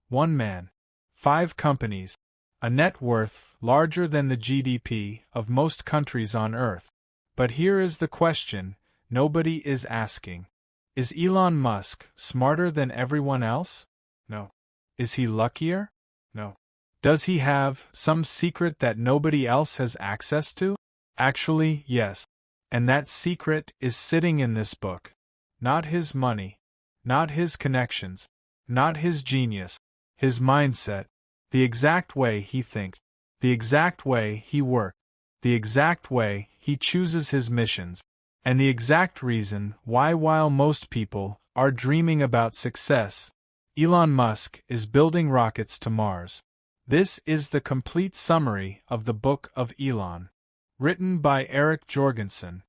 One man. 5 companies. A net worth larger than the GDP of most countries on Earth. But here is the question nobody is asking. Is Elon Musk smarter than everyone else? No. Is he luckier? No. Does he have some secret that nobody else has access to? Actually, yes. And that secret is sitting in this book. Not his money. Not his connections. Not his genius. His mindset. The exact way he thinks. The exact way he works. The exact way he chooses his missions. And the exact reason why, while most people are dreaming about success, Elon Musk is building rockets to Mars. This is the complete summary of the Book of Elon. Written by Eric Jorgenson,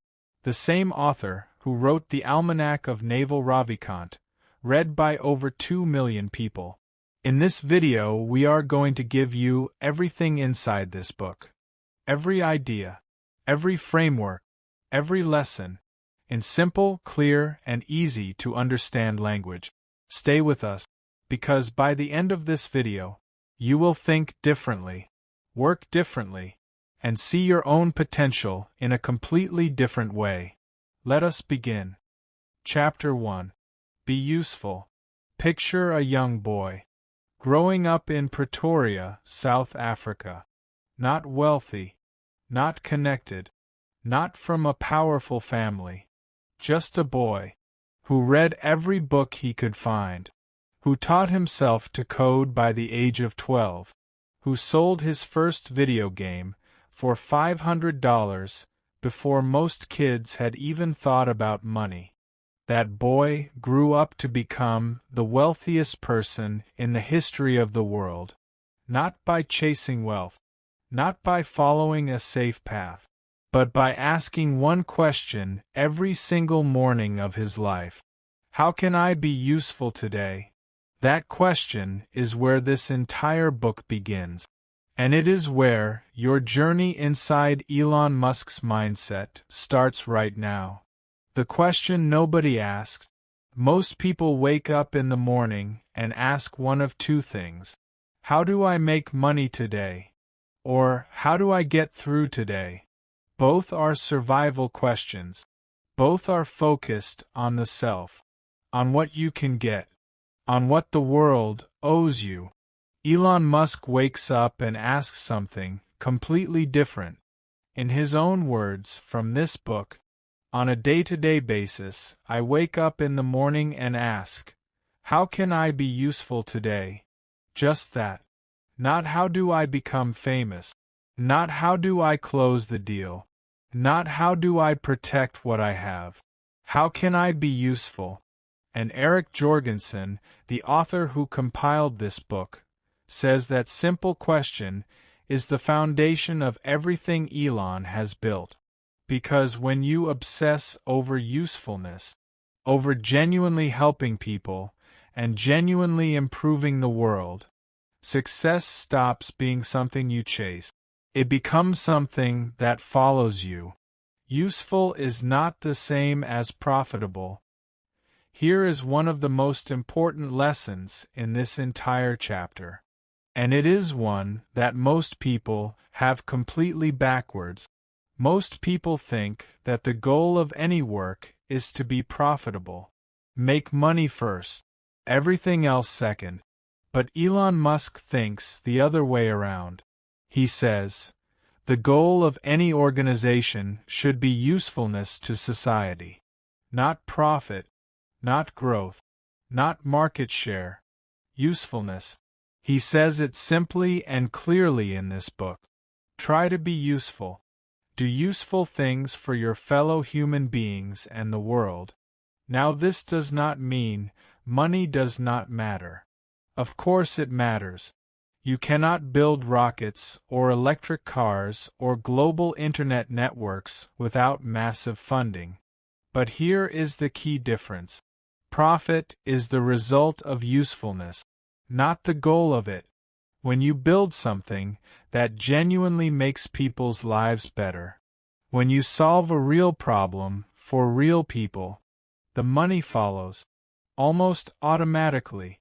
the same author who wrote the Almanack of Naval Ravikant, read by over 2 million people. In this video we are going to give you everything inside this book. Every idea, every framework, every lesson, in simple, clear, and easy to understand language. Stay with us, because by the end of this video, you will think differently, work differently, and see your own potential in a completely different way. Let us begin. Chapter 1. Be useful. Picture a young boy. Growing up in Pretoria, South Africa. Not wealthy. Not connected. Not from a powerful family. Just a boy. Who read every book he could find. Who taught himself to code by the age of 12. Who sold his first video game for $500 before most kids had even thought about money. That boy grew up to become the wealthiest person in the history of the world. Not by chasing wealth, not by following a safe path, but by asking one question every single morning of his life. How can I be useful today? That question is where this entire book begins. And it is where your journey inside Elon Musk's mindset starts right now. The question nobody asks. Most people wake up in the morning and ask one of 2 things. How do I make money today? Or how do I get through today? Both are survival questions. Both are focused on the self, on what you can get, on what the world owes you. Elon Musk wakes up and asks something completely different. In his own words from this book, on a day-to-day basis, I wake up in the morning and ask, how can I be useful today? Just that. Not how do I become famous. Not how do I close the deal. Not how do I protect what I have. How can I be useful? And Eric Jorgenson, the author who compiled this book, says that simple question is the foundation of everything Elon has built. Because when you obsess over usefulness, over genuinely helping people, and genuinely improving the world, success stops being something you chase. It becomes something that follows you. Useful is not the same as profitable. Here is one of the most important lessons in this entire chapter. And it is one that most people have completely backwards. Most people think that the goal of any work is to be profitable. Make money first, everything else second. But Elon Musk thinks the other way around. He says, the goal of any organization should be usefulness to society. Not profit, not growth, not market share. Usefulness. He says it simply and clearly in this book. Try to be useful. Do useful things for your fellow human beings and the world. Now this does not mean money does not matter. Of course it matters. You cannot build rockets or electric cars or global internet networks without massive funding. But here is the key difference. Profit is the result of usefulness, not the goal of it. When you build something that genuinely makes people's lives better, when you solve a real problem for real people, the money follows, almost automatically.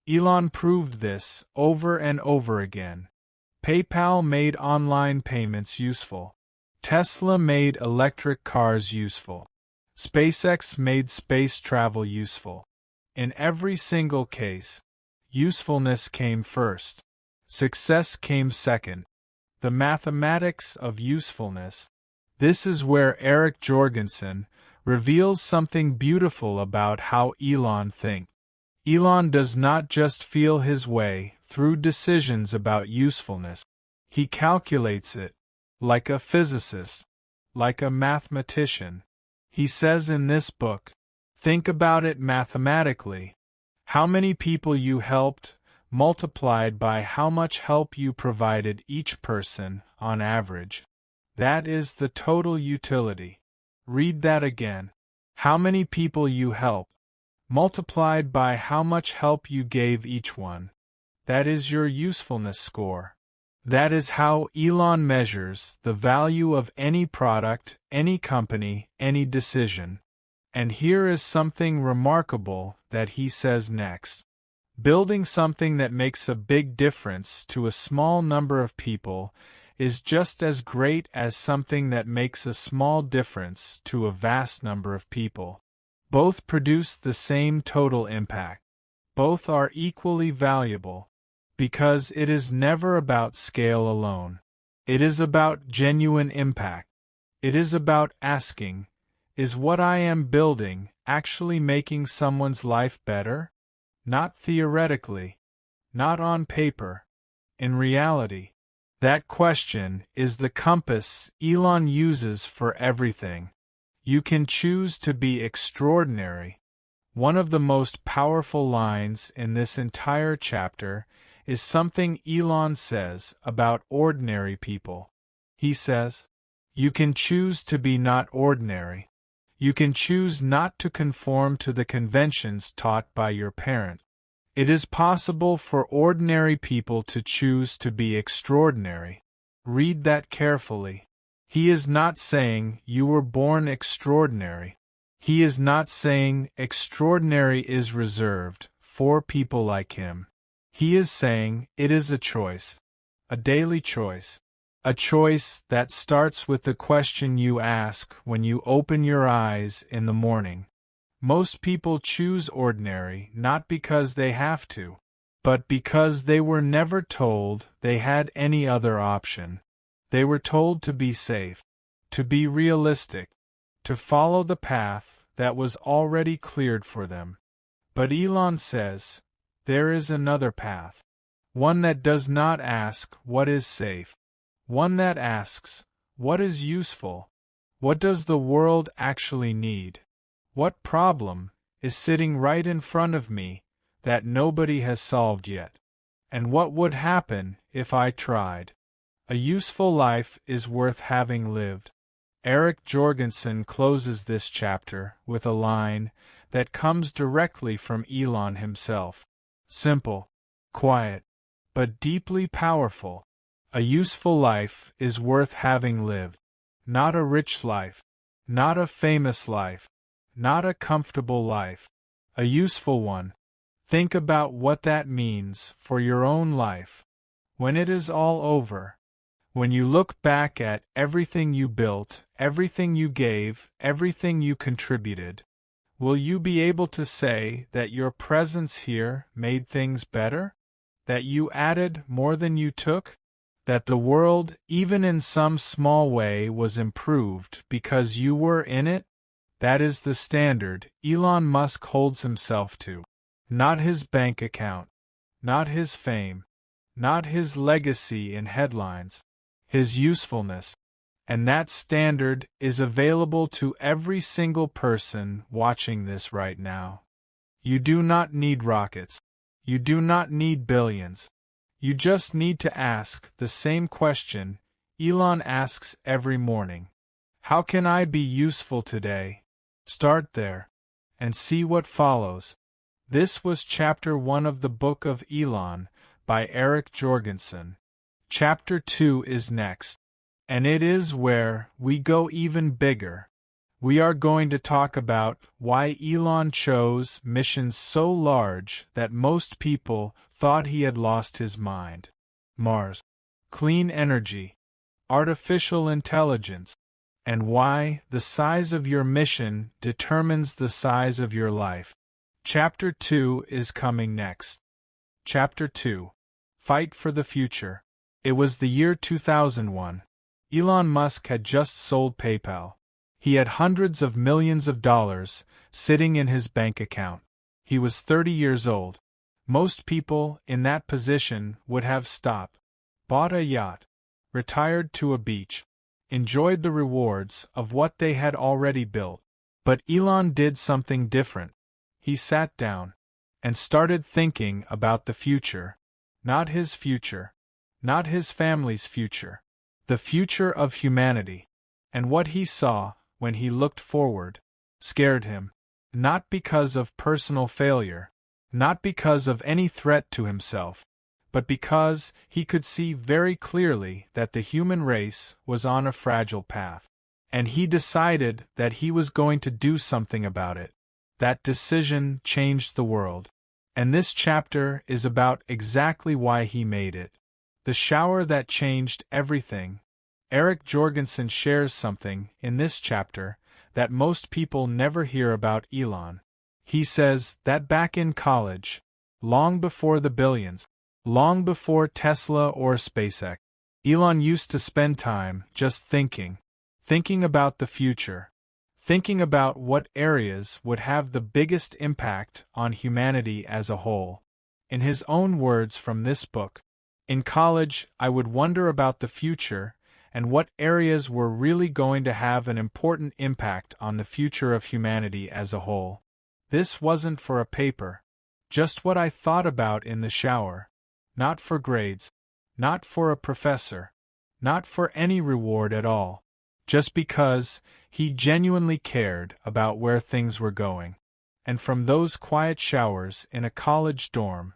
Elon proved this over and over again. PayPal made online payments useful. Tesla made electric cars useful. SpaceX made space travel useful. In every single case, usefulness came first. Success came second. The mathematics of usefulness. This is where Eric Jorgenson reveals something beautiful about how Elon thinks. Elon does not just feel his way through decisions about usefulness. He calculates it, like a physicist, like a mathematician. He says in this book, think about it mathematically. How many people you helped, multiplied by how much help you provided each person, on average. That is the total utility. Read that again. How many people you helped, multiplied by how much help you gave each one. That is your usefulness score. That is how Elon measures the value of any product, any company, any decision. And here is something remarkable that he says next. Building something that makes a big difference to a small number of people is just as great as something that makes a small difference to a vast number of people. Both produce the same total impact. Both are equally valuable, because it is never about scale alone. It is about genuine impact. It is about asking, is what I am building actually making someone's life better? Not theoretically, not on paper, in reality. That question is the compass Elon uses for everything. You can choose to be extraordinary. One of the most powerful lines in this entire chapter is something Elon says about ordinary people. He says, you can choose to be not ordinary. You can choose not to conform to the conventions taught by your parent. It is possible for ordinary people to choose to be extraordinary. Read that carefully. He is not saying you were born extraordinary. He is not saying extraordinary is reserved for people like him. He is saying it is a choice, a daily choice, a choice that starts with the question you ask when you open your eyes in the morning. Most people choose ordinary not because they have to, but because they were never told they had any other option. They were told to be safe, to be realistic, to follow the path that was already cleared for them. But Elon says, there is another path. One that does not ask what is safe. One that asks, what is useful? What does the world actually need? What problem is sitting right in front of me that nobody has solved yet? And what would happen if I tried? A useful life is worth having lived. Eric Jorgenson closes this chapter with a line that comes directly from Elon himself. Simple, quiet, but deeply powerful. A useful life is worth having lived. Not a rich life, not a famous life, not a comfortable life. A useful one. Think about what that means for your own life. When it is all over, when you look back at everything you built, everything you gave, everything you contributed, will you be able to say that your presence here made things better? That you added more than you took? That the world, even in some small way, was improved because you were in it? That is the standard Elon Musk holds himself to. Not his bank account, not his fame, not his legacy in headlines. His usefulness, and that standard is available to every single person watching this right now. You do not need rockets. You do not need billions. You just need to ask the same question Elon asks every morning. How can I be useful today? Start there, and see what follows. This was Chapter 1 of the Book of Elon by Eric Jorgenson. Chapter 2 is next, and it is where we go even bigger. We are going to talk about why Elon chose missions so large that most people thought he had lost his mind. Mars, clean energy, artificial intelligence, and why the size of your mission determines the size of your life. Chapter 2 is coming next. Chapter 2. Fight for the Future. It was the year 2001. Elon Musk had just sold PayPal. He had hundreds of millions of dollars sitting in his bank account. He was 30 years old. Most people in that position would have stopped, bought a yacht, retired to a beach, enjoyed the rewards of what they had already built. But Elon did something different. He sat down and started thinking about the future. Not his future, not his family's future, the future of humanity. And what he saw when he looked forward scared him, not because of personal failure, not because of any threat to himself, but because he could see very clearly that the human race was on a fragile path. And he decided that he was going to do something about it. That decision changed the world. And this chapter is about exactly why he made it. The shower that changed everything. Eric Jorgenson shares something in this chapter that most people never hear about Elon. He says that back in college, long before the billions, long before Tesla or SpaceX, Elon used to spend time just thinking about the future. Thinking about what areas would have the biggest impact on humanity as a whole. In his own words from this book, in college I would wonder about the future and what areas were really going to have an important impact on the future of humanity as a whole. This wasn't for a paper, just what I thought about in the shower. Not for grades, not for a professor, not for any reward at all. Just because he genuinely cared about where things were going. And from those quiet showers in a college dorm,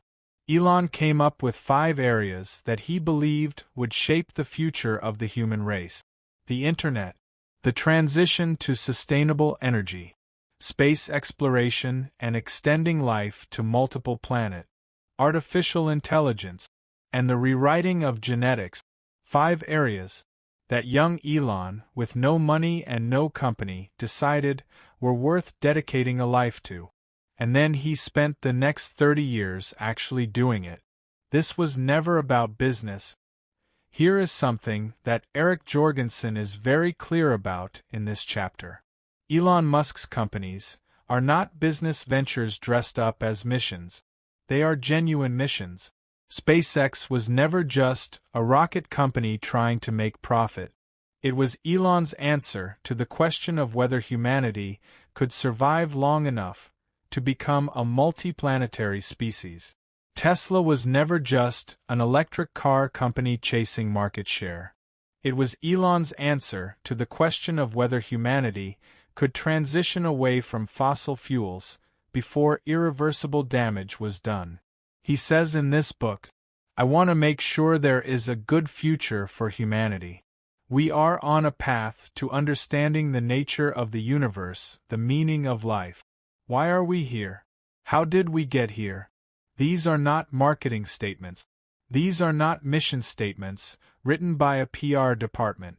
Elon came up with 5 areas that he believed would shape the future of the human race. The internet, the transition to sustainable energy, space exploration and extending life to multiple planets, artificial intelligence, and the rewriting of genetics. 5 areas that young Elon, with no money and no company, decided were worth dedicating a life to. And then he spent the next 30 years actually doing it. This was never about business. Here is something that Eric Jorgenson is very clear about in this chapter. Elon Musk's companies are not business ventures dressed up as missions. They are genuine missions. SpaceX was never just a rocket company trying to make profit. It was Elon's answer to the question of whether humanity could survive long enough to become a multiplanetary species. Tesla was never just an electric car company chasing market share. It was Elon's answer to the question of whether humanity could transition away from fossil fuels before irreversible damage was done. He says in this book, I want to make sure there is a good future for humanity. We are on a path to understanding the nature of the universe, the meaning of life. Why are we here? How did we get here? These are not marketing statements. These are not mission statements written by a PR department.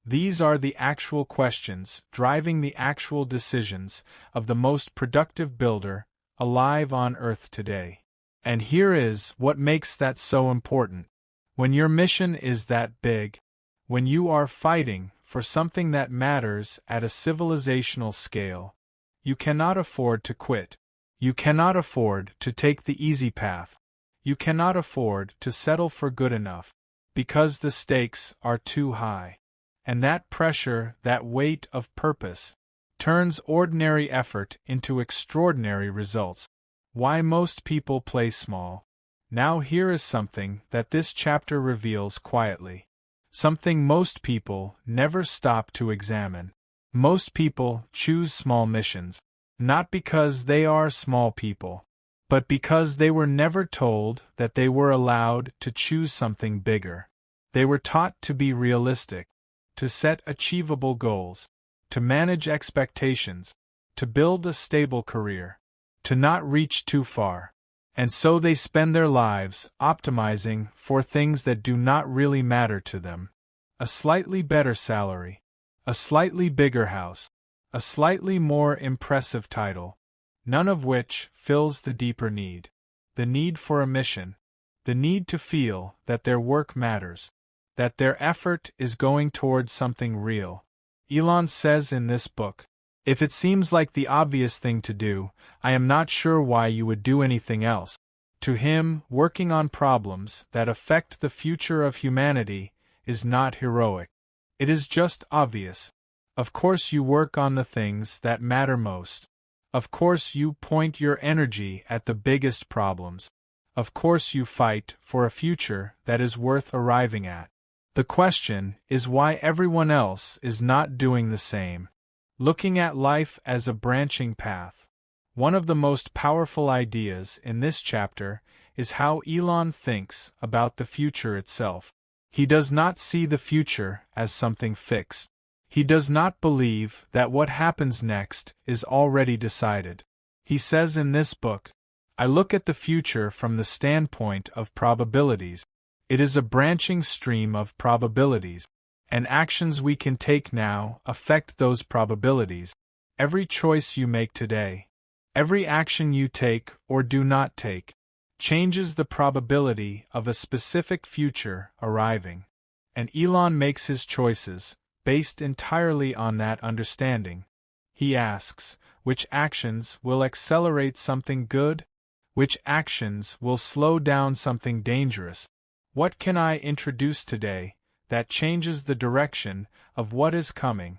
These are the actual questions driving the actual decisions of the most productive builder alive on Earth today. And here is what makes that so important. When your mission is that big, when you are fighting for something that matters at a civilizational scale, you cannot afford to quit. You cannot afford to take the easy path. You cannot afford to settle for good enough, because the stakes are too high. And that pressure, that weight of purpose, turns ordinary effort into extraordinary results. Why most people play small. Now here is something that this chapter reveals quietly. Something most people never stop to examine. Most people choose small missions, not because they are small people, but because they were never told that they were allowed to choose something bigger. They were taught to be realistic, to set achievable goals, to manage expectations, to build a stable career, to not reach too far. And so they spend their lives optimizing for things that do not really matter to them. A slightly better salary, a slightly bigger house, a slightly more impressive title, none of which fills the deeper need. The need for a mission, the need to feel that their work matters, that their effort is going towards something real. Elon says in this book, "If it seems like the obvious thing to do, I am not sure why you would do anything else." To him, working on problems that affect the future of humanity is not heroic. It is just obvious. Of course you work on the things that matter most. Of course you point your energy at the biggest problems. Of course you fight for a future that is worth arriving at. The question is why everyone else is not doing the same. Looking at life as a branching path. One of the most powerful ideas in this chapter is how Elon thinks about the future itself. He does not see the future as something fixed. He does not believe that what happens next is already decided. He says in this book, "I look at the future from the standpoint of probabilities. It is a branching stream of probabilities, and actions we can take now affect those probabilities. Every choice you make today, every action you take or do not take, changes the probability of a specific future arriving." And Elon makes his choices based entirely on that understanding. He asks, which actions will accelerate something good? Which actions will slow down something dangerous? What can I introduce today that changes the direction of what is coming?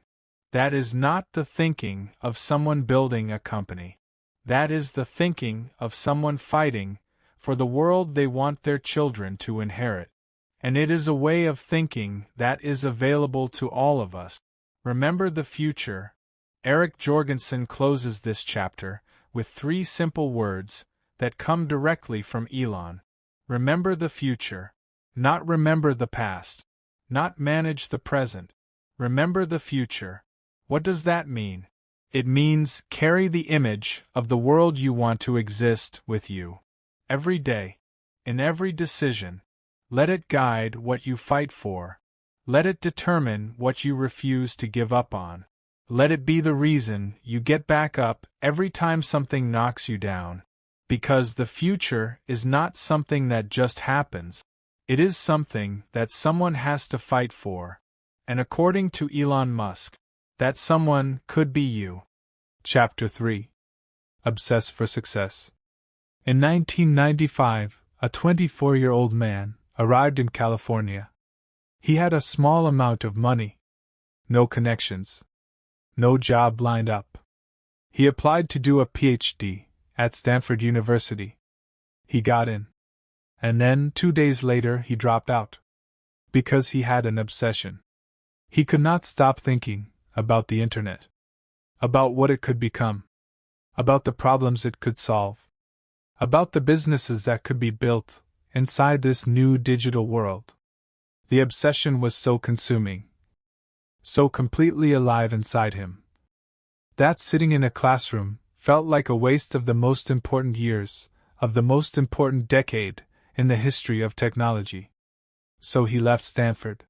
That is not the thinking of someone building a company. That is the thinking of someone fighting for the world they want their children to inherit. And it is a way of thinking that is available to all of us. Remember the future. Eric Jorgenson closes this chapter with 3 simple words that come directly from Elon. Remember the future. Not remember the past. Not manage the present. Remember the future. What does that mean? It means carry the image of the world you want to exist with you. Every day. In every decision. Let it guide what you fight for. Let it determine what you refuse to give up on. Let it be the reason you get back up every time something knocks you down. Because the future is not something that just happens. It is something that someone has to fight for. And according to Elon Musk, that someone could be you. Chapter 3. Obsess for Success. In 1995, a 24-year-old man arrived in California. He had a small amount of money. No connections. No job lined up. He applied to do a PhD at Stanford University. He got in. And then 2 days later he dropped out. Because he had an obsession. He could not stop thinking about the internet. About what it could become. About the problems it could solve. About the businesses that could be built inside this new digital world. The obsession was so consuming. So completely alive inside him. That sitting in a classroom felt like a waste of the most important years, of the most important decade in the history of technology. So he left Stanford.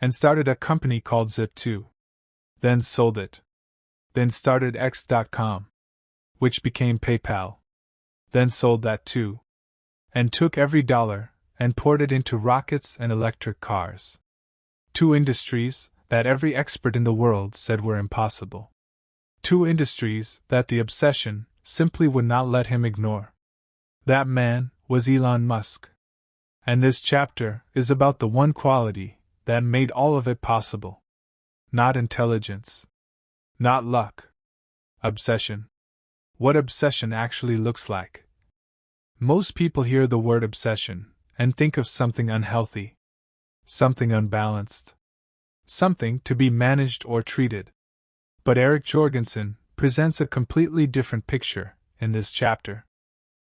And started a company called Zip2. Then sold it. Then started X.com. Which became PayPal. Then sold that too. And took every dollar and poured it into rockets and electric cars. 2 industries that every expert in the world said were impossible. 2 industries that the obsession simply would not let him ignore. That man was Elon Musk. And this chapter is about the one quality that made all of it possible. Not intelligence. Not luck. Obsession. What obsession actually looks like. Most people hear the word obsession and think of something unhealthy. Something unbalanced. Something to be managed or treated. But Eric Jorgenson presents a completely different picture in this chapter.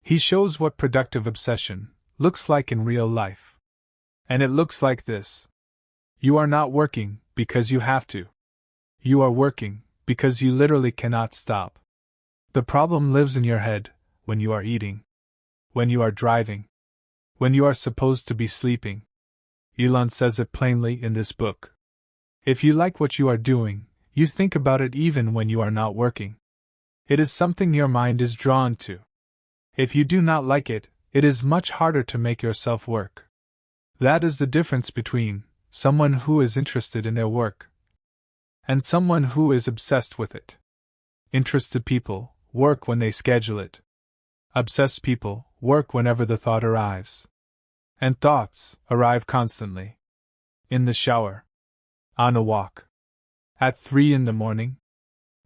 He shows what productive obsession looks like in real life. And it looks like this. You are not working because you have to. You are working, because you literally cannot stop. The problem lives in your head, when you are eating, when you are driving, when you are supposed to be sleeping. Elon says it plainly in this book. If you like what you are doing, you think about it even when you are not working. It is something your mind is drawn to. If you do not like it, it is much harder to make yourself work. That is the difference between someone who is interested in their work and someone who is obsessed with it. Interested people work when they schedule it. Obsessed people work whenever the thought arrives. And thoughts arrive constantly. In the shower. On a walk. At 3 in the morning.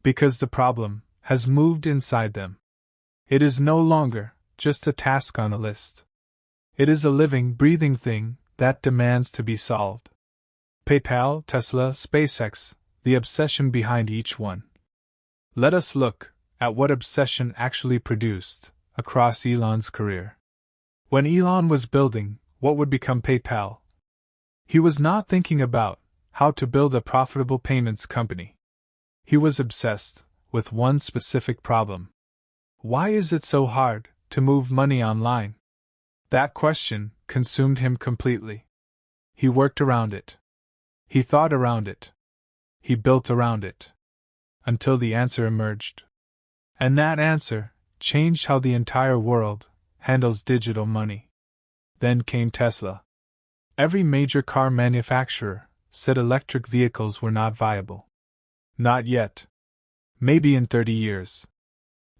Because the problem has moved inside them. It is no longer just a task on a list. It is a living, breathing thing that demands to be solved. PayPal, Tesla, SpaceX, the obsession behind each one. Let us look at what obsession actually produced across Elon's career. When Elon was building what would become PayPal, he was not thinking about how to build a profitable payments company. He was obsessed with one specific problem. Why is it so hard to move money online? That question consumed him completely. He worked around it. He thought around it. He built around it. Until the answer emerged. And that answer changed how the entire world handles digital money. Then came Tesla. Every major car manufacturer said electric vehicles were not viable. Not yet. Maybe in 30 years.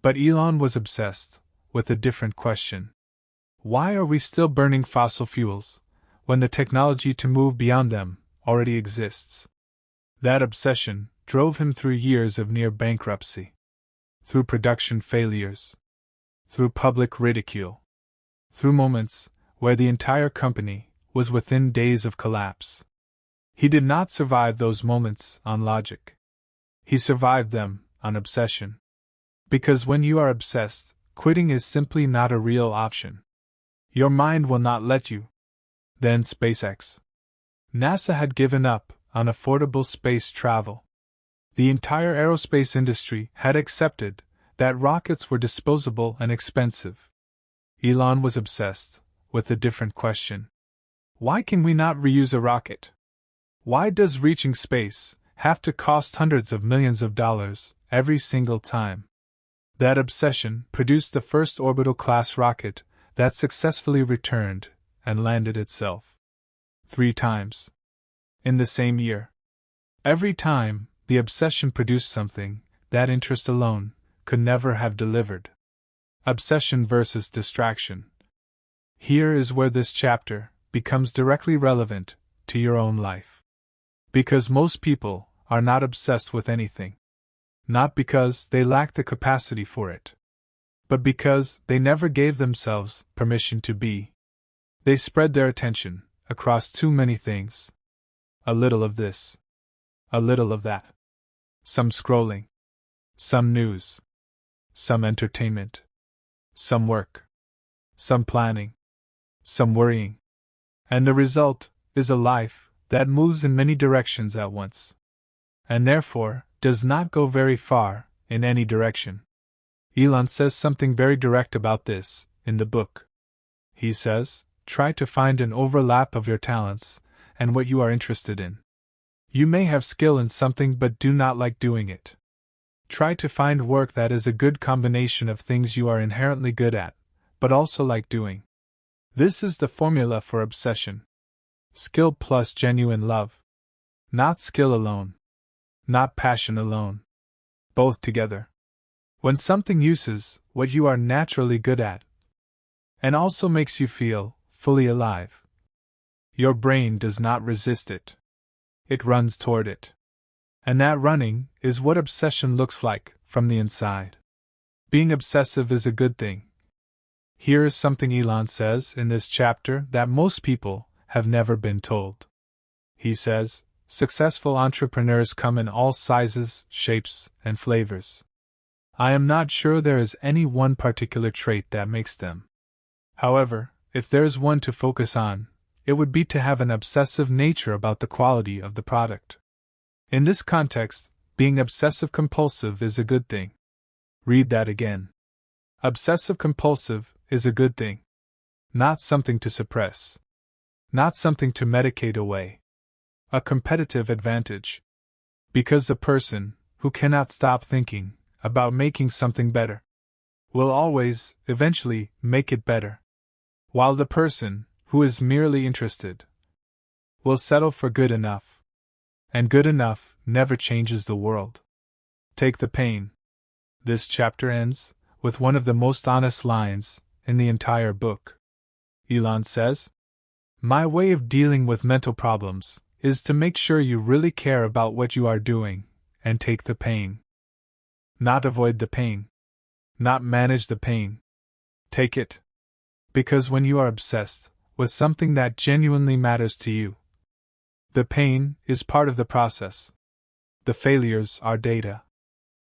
But Elon was obsessed with a different question. Why are we still burning fossil fuels when the technology to move beyond them already exists? That obsession drove him through years of near bankruptcy, through production failures, through public ridicule, through moments where the entire company was within days of collapse. He did not survive those moments on logic. He survived them on obsession. Because when you are obsessed, quitting is simply not a real option. Your mind will not let you. Then SpaceX. NASA had given up on affordable space travel. The entire aerospace industry had accepted that rockets were disposable and expensive. Elon was obsessed with a different question. Why can we not reuse a rocket? Why does reaching space have to cost hundreds of millions of dollars every single time? That obsession produced the first orbital-class rocket that successfully returned and landed itself 3 times. In the same year. Every time, the obsession produced something that interest alone could never have delivered. Obsession versus distraction. Here is where this chapter becomes directly relevant to your own life. Because most people are not obsessed with anything. Not because they lack the capacity for it, but because they never gave themselves permission to be. They spread their attention across too many things. A little of this, a little of that. Some scrolling, some news, some entertainment, some work, some planning, some worrying. And the result is a life that moves in many directions at once. And therefore, does not go very far in any direction. Elon says something very direct about this in the book. He says, try to find an overlap of your talents and what you are interested in. You may have skill in something but do not like doing it. Try to find work that is a good combination of things you are inherently good at, but also like doing. This is the formula for obsession. Skill plus genuine love. Not skill alone. Not passion alone. Both together. When something uses what you are naturally good at, and also makes you feel fully alive, your brain does not resist it. It runs toward it. And that running is what obsession looks like from the inside. Being obsessive is a good thing. Here is something Elon says in this chapter that most people have never been told. He says, successful entrepreneurs come in all sizes, shapes, and flavors. I am not sure there is any one particular trait that makes them. However, if there is one to focus on, it would be to have an obsessive nature about the quality of the product. In this context, Being obsessive-compulsive is a good thing. Read that again. Obsessive-compulsive is a good thing. Not something to suppress. Not something to medicate away. A competitive advantage. Because the person who cannot stop thinking about making something better will always, eventually, make it better. While the person who is merely interested will settle for good enough. And good enough never changes the world. Take the pain. This chapter ends with one of the most honest lines in the entire book. Elon says, "My way of dealing with mental problems is to make sure you really care about what you are doing and take the pain. Not avoid the pain. Not manage the pain. Take it. Because when you are obsessed with something that genuinely matters to you, the pain is part of the process. The failures are data.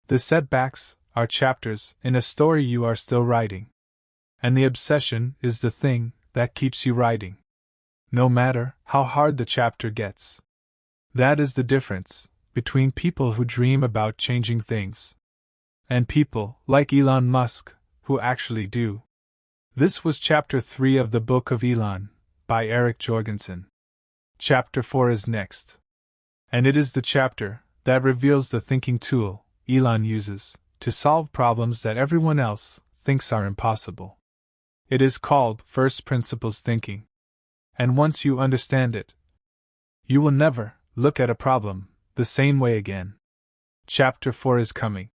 The setbacks are chapters in a story you are still writing. And the obsession is the thing that keeps you writing. No matter how hard the chapter gets. That is the difference between people who dream about changing things and people like Elon Musk who actually do." This was Chapter 3 of the Book of Elon, by Eric Jorgenson. Chapter 4 is next. And it is the chapter that reveals the thinking tool Elon uses to solve problems that everyone else thinks are impossible. It is called First Principles Thinking. And once you understand it, you will never look at a problem the same way again. Chapter 4 is coming.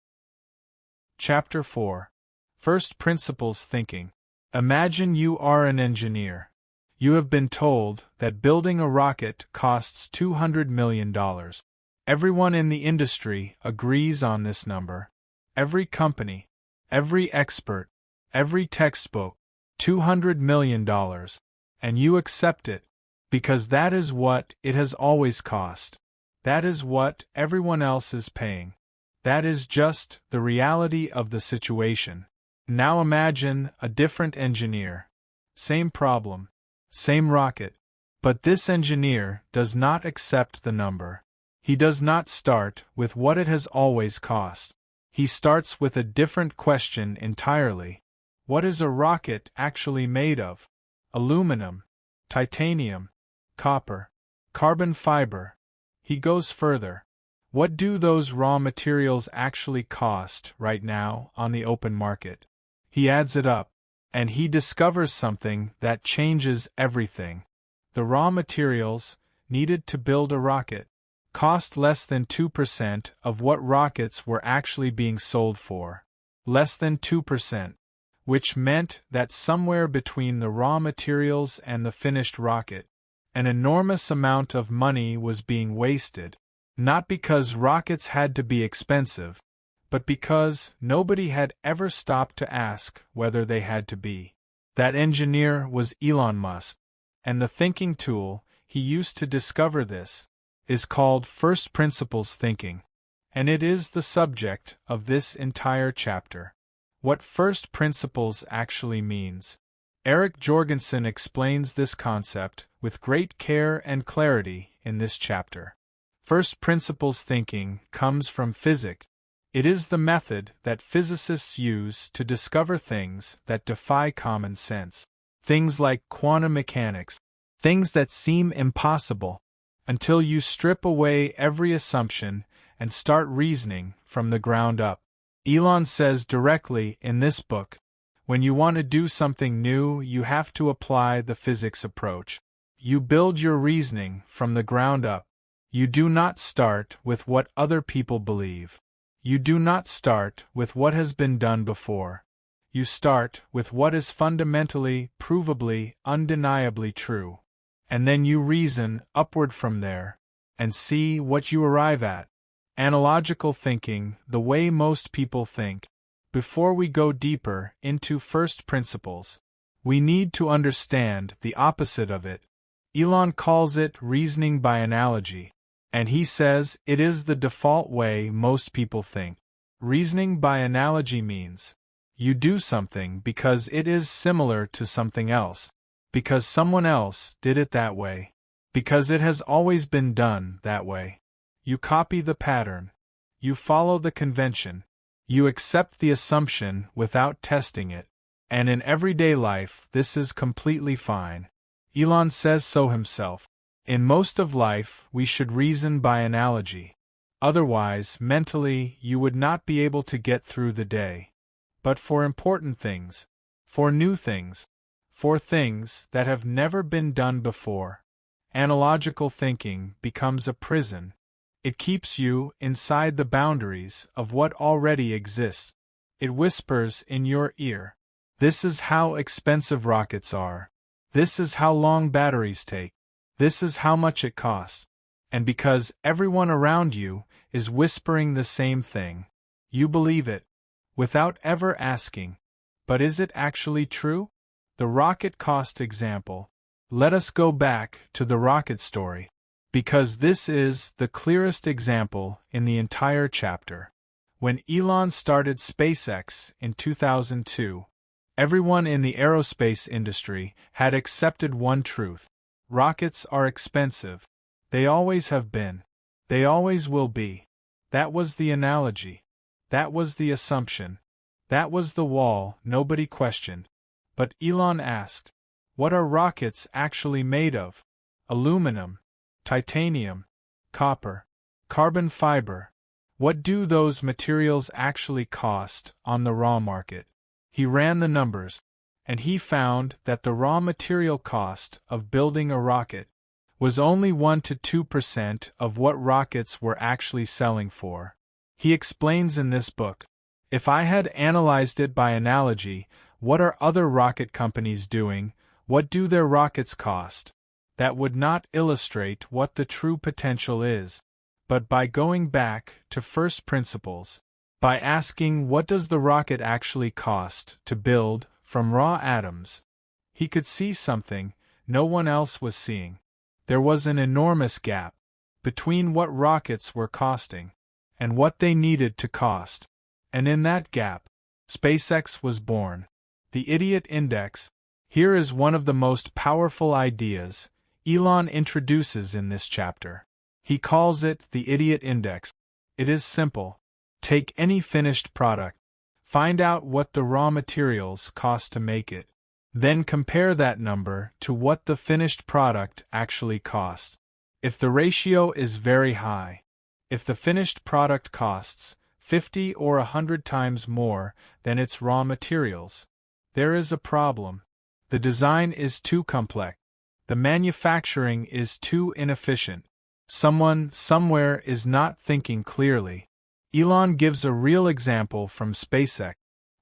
Chapter 4. First Principles Thinking. Imagine you are an engineer. You have been told that building a rocket costs $200 million. Everyone in the industry agrees on this number. Every company, every expert, every textbook, $200 million. And you accept it, because that is what it has always cost. That is what everyone else is paying. That is just the reality of the situation. Now imagine a different engineer. Same problem, same rocket, but this engineer does not accept the number. He does not start with what it has always cost. He starts with a different question entirely. What is a rocket actually made of? Aluminum, titanium, copper, carbon fiber. He goes further. What do those raw materials actually cost right now on the open market? He adds it up, and he discovers something that changes everything. The raw materials needed to build a rocket cost less than 2% of what rockets were actually being sold for. Less than 2%. Which meant that somewhere between the raw materials and the finished rocket, an enormous amount of money was being wasted, not because rockets had to be expensive, but because nobody had ever stopped to ask whether they had to be. That engineer was Elon Musk, and the thinking tool he used to discover this is called First Principles Thinking, and it is the subject of this entire chapter. What first principles actually means. Eric Jorgenson explains this concept with great care and clarity in this chapter. First principles thinking comes from physics. It is the method that physicists use to discover things that defy common sense. Things like quantum mechanics. Things that seem impossible, until you strip away every assumption and start reasoning from the ground up. Elon says directly in this book, when you want to do something new, you have to apply the physics approach. You build your reasoning from the ground up. You do not start with what other people believe. You do not start with what has been done before. You start with what is fundamentally, provably, undeniably true. And then you reason upward from there, and see what you arrive at. Analogical thinking, the way most people think. Before we go deeper into first principles, we need to understand the opposite of it. Elon calls it reasoning by analogy, and he says it is the default way most people think. Reasoning by analogy means you do something because it is similar to something else, because someone else did it that way, because it has always been done that way. You copy the pattern. You follow the convention. You accept the assumption without testing it. And in everyday life, this is completely fine. Elon says so himself. In most of life, we should reason by analogy. Otherwise, mentally, you would not be able to get through the day. But for important things, for new things, for things that have never been done before, analogical thinking becomes a prison. It keeps you inside the boundaries of what already exists. It whispers in your ear. This is how expensive rockets are. This is how long batteries take. This is how much it costs. And because everyone around you is whispering the same thing, you believe it, without ever asking. But is it actually true? The rocket cost example. Let us go back to the rocket story, because this is the clearest example in the entire chapter. When Elon started SpaceX in 2002, everyone in the aerospace industry had accepted one truth. Rockets are expensive. They always have been. They always will be. That was the analogy. That was the assumption. That was the wall nobody questioned. But Elon asked, what are rockets actually made of? Aluminum, titanium, copper, carbon fiber. What do those materials actually cost on the raw market? He ran the numbers, and he found that the raw material cost of building a rocket was only 1 to 2% of what rockets were actually selling for. He explains in this book, if I had analyzed it by analogy, what are other rocket companies doing? What do their rockets cost? That would not illustrate what the true potential is. But by going back to first principles, by asking what does the rocket actually cost to build from raw atoms, he could see something no one else was seeing. There was an enormous gap between what rockets were costing and what they needed to cost. And in that gap, SpaceX was born. The Idiot Index. Here is one of the most powerful ideas Elon introduces in this chapter. He calls it the Idiot Index. It is simple. Take any finished product. Find out what the raw materials cost to make it. Then compare that number to what the finished product actually costs. If the ratio is very high, if the finished product costs 50 or 100 times more than its raw materials, there is a problem. The design is too complex. The manufacturing is too inefficient. Someone somewhere is not thinking clearly. Elon gives a real example from SpaceX.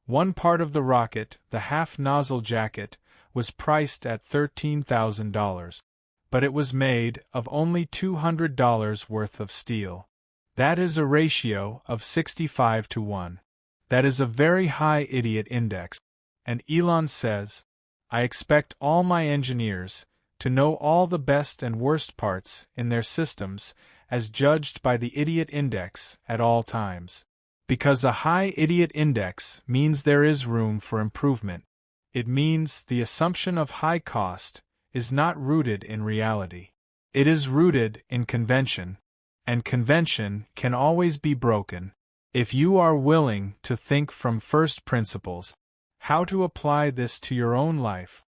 One part of the rocket, the half-nozzle jacket, was priced at $13,000, but it was made of only $200 worth of steel. That is a ratio of 65 to 1. That is a very high idiot index. And Elon says, I expect all my engineers to know all the best and worst parts in their systems as judged by the idiot index at all times. Because a high idiot index means there is room for improvement. It means the assumption of high cost is not rooted in reality. It is rooted in convention, and convention can always be broken. If you are willing to think from first principles, how to apply this to your own life.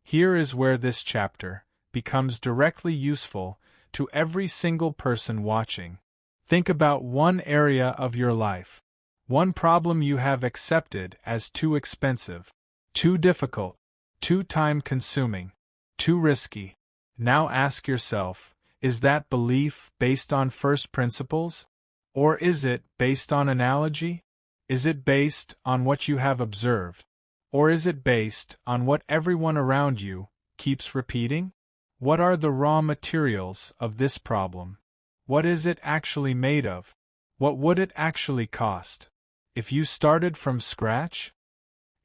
Here is where this chapter becomes directly useful to every single person watching. Think about one area of your life, one problem you have accepted as too expensive, too difficult, too time-consuming, too risky. Now ask yourself, is that belief based on first principles? Or is it based on analogy? Is it based on what you have observed? Or is it based on what everyone around you keeps repeating? What are the raw materials of this problem? What is it actually made of? What would it actually cost? If you started from scratch?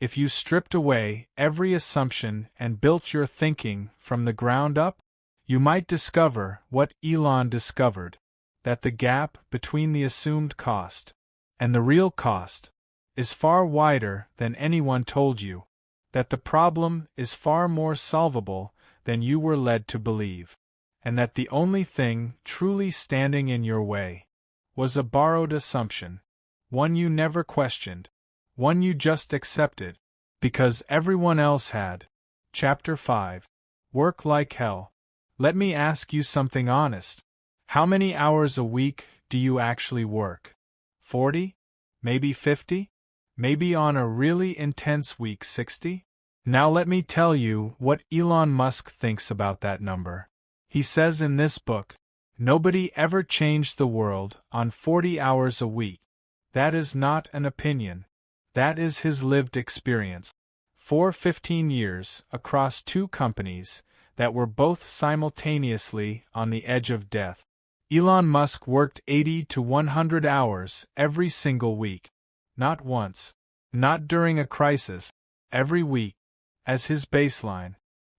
If you stripped away every assumption and built your thinking from the ground up? You might discover what Elon discovered, that the gap between the assumed cost and the real cost is far wider than anyone told you, that the problem is far more solvable than you were led to believe, and that the only thing truly standing in your way, was a borrowed assumption, one you never questioned, one you just accepted, because everyone else had. Chapter 5. Work Like Hell. Let me ask you something honest. How many hours a week do you actually work? 40? Maybe 50? Maybe on a really intense week 60? Now let me tell you what Elon Musk thinks about that number. He says in this book, nobody ever changed the world on 40 hours a week. That is not an opinion. That is his lived experience. For 15 years, across 2 companies that were both simultaneously on the edge of death, Elon Musk worked 80 to 100 hours every single week. Not once. Not during a crisis. Every week. As his baseline.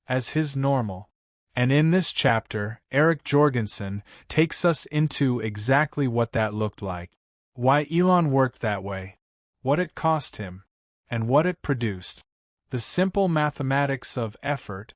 As his normal. And in this chapter, Eric Jorgenson takes us into exactly what that looked like. Why Elon worked that way. What it cost him. And what it produced. The simple mathematics of effort.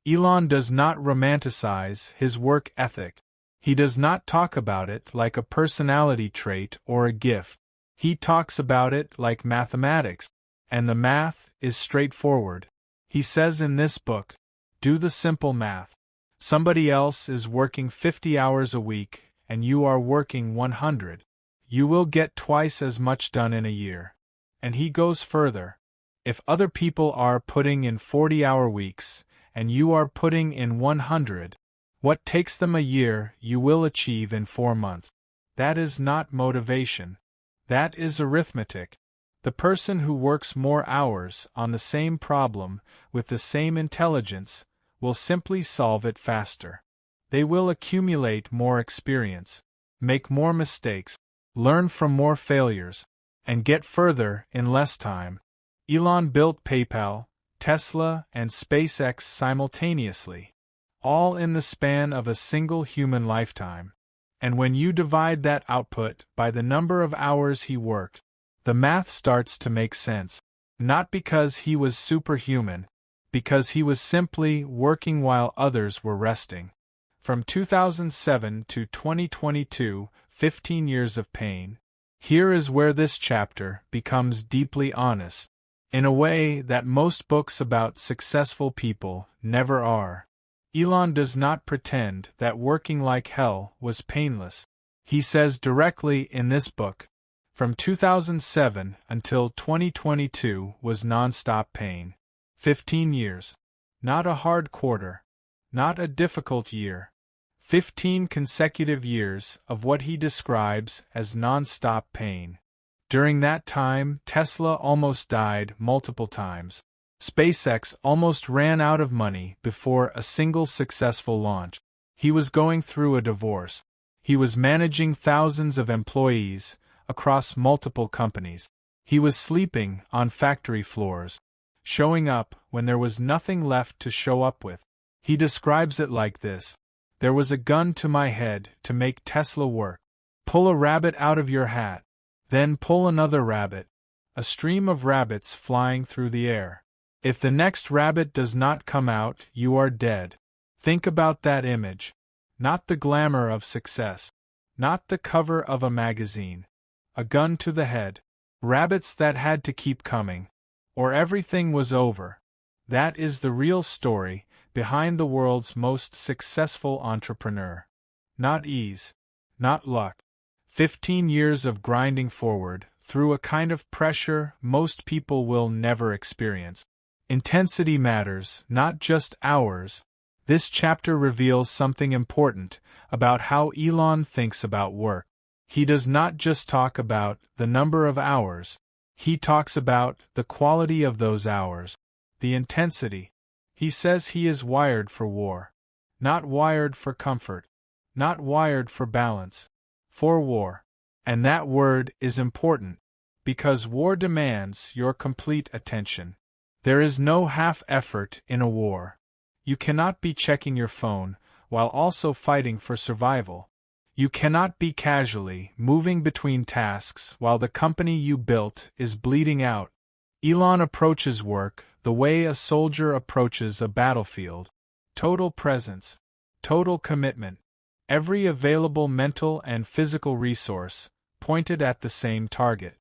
Elon does not romanticize his work ethic. He does not talk about it like a personality trait or a gift. He talks about it like mathematics. And the math is straightforward. He says in this book, do the simple math. Somebody else is working 50 hours a week, and you are working 100. You will get twice as much done in a year. And he goes further. If other people are putting in 40-hour weeks, and you are putting in 100, what takes them a year you will achieve in 4 months. That is not motivation. That is arithmetic. The person who works more hours on the same problem with the same intelligence will simply solve it faster. They will accumulate more experience, make more mistakes, learn from more failures, and get further in less time. Elon built PayPal, Tesla, and SpaceX simultaneously, all in the span of a single human lifetime. And when you divide that output by the number of hours he worked, the math starts to make sense. Not because he was superhuman, because he was simply working while others were resting. From 2007 to 2022, 15 years of pain. Here is where this chapter becomes deeply honest, in a way that most books about successful people never are. Elon does not pretend that working like hell was painless. He says directly in this book, from 2007 until 2022 was non-stop pain. 15 years. Not a hard quarter. Not a difficult year. 15 consecutive years of what he describes as non-stop pain. During that time, Tesla almost died multiple times. SpaceX almost ran out of money before a single successful launch. He was going through a divorce. He was managing thousands of employees across multiple companies. He was sleeping on factory floors, showing up when there was nothing left to show up with. He describes it like this. There was a gun to my head to make Tesla work. Pull a rabbit out of your hat. Then pull another rabbit. A stream of rabbits flying through the air. If the next rabbit does not come out, you are dead. Think about that image. Not the glamour of success. Not the cover of a magazine. A gun to the head. Rabbits that had to keep coming. Or everything was over. That is the real story behind the world's most successful entrepreneur. Not ease. Not luck. 15 years of grinding forward through a kind of pressure most people will never experience. Intensity matters, not just hours. This chapter reveals something important about how Elon thinks about work. He does not just talk about the number of hours. He talks about the quality of those hours, the intensity. He says he is wired for war. Not wired for comfort. Not wired for balance. For war. And that word is important, because war demands your complete attention. There is no half effort in a war. You cannot be checking your phone while also fighting for survival. You cannot be casually moving between tasks while the company you built is bleeding out. Elon approaches work the way a soldier approaches a battlefield. Total presence. Total commitment. Every available mental and physical resource pointed at the same target.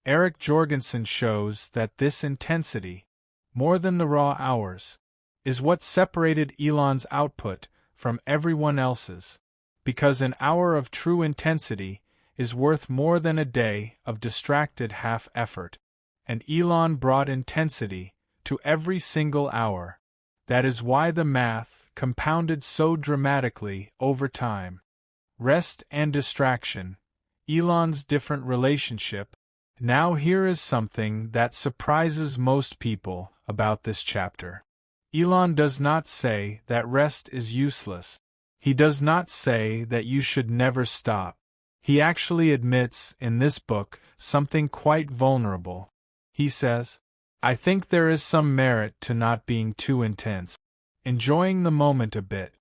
Eric Jorgenson shows that this intensity, more than the raw hours, is what separated Elon's output from everyone else's, because an hour of true intensity is worth more than a day of distracted half-effort, and Elon brought intensity to every single hour. That is why the math compounded so dramatically over time. Rest and distraction, Elon's different relationship. Now here is something that surprises most people about this chapter. Elon does not say that rest is useless. He does not say that you should never stop. He actually admits in this book something quite vulnerable. He says, I think there is some merit to not being too intense, enjoying the moment a bit.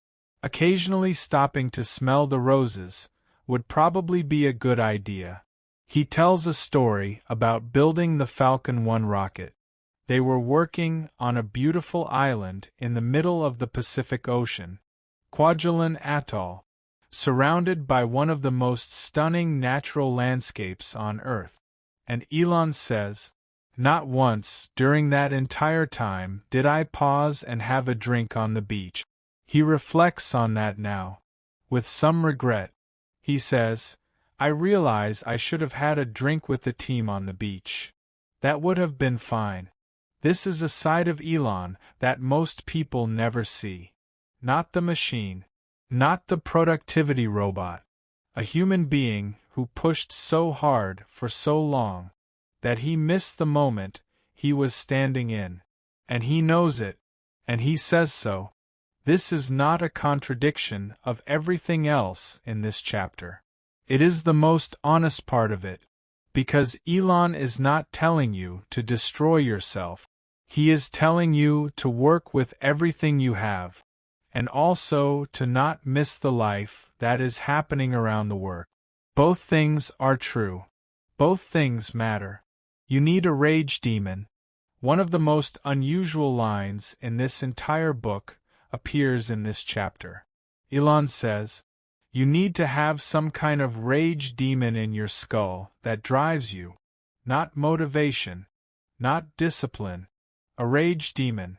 Occasionally stopping to smell the roses would probably be a good idea. He tells a story about building the Falcon 1 rocket. They were working on a beautiful island in the middle of the Pacific Ocean, Kwajalein Atoll, surrounded by one of the most stunning natural landscapes on Earth. And Elon says, not once during that entire time did I pause and have a drink on the beach. He reflects on that now, with some regret. He says, I realize I should have had a drink with the team on the beach. That would have been fine. This is a side of Elon that most people never see. Not the machine. Not the productivity robot. A human being who pushed so hard for so long that he missed the moment he was standing in. And he knows it. And he says so. This is not a contradiction of everything else in this chapter. It is the most honest part of it, because Elon is not telling you to destroy yourself. He is telling you to work with everything you have, and also to not miss the life that is happening around the work. Both things are true. Both things matter. You need a rage demon. One of the most unusual lines in this entire book appears in this chapter. Elon says, you need to have some kind of rage demon in your skull that drives you. Not motivation. Not discipline. A rage demon.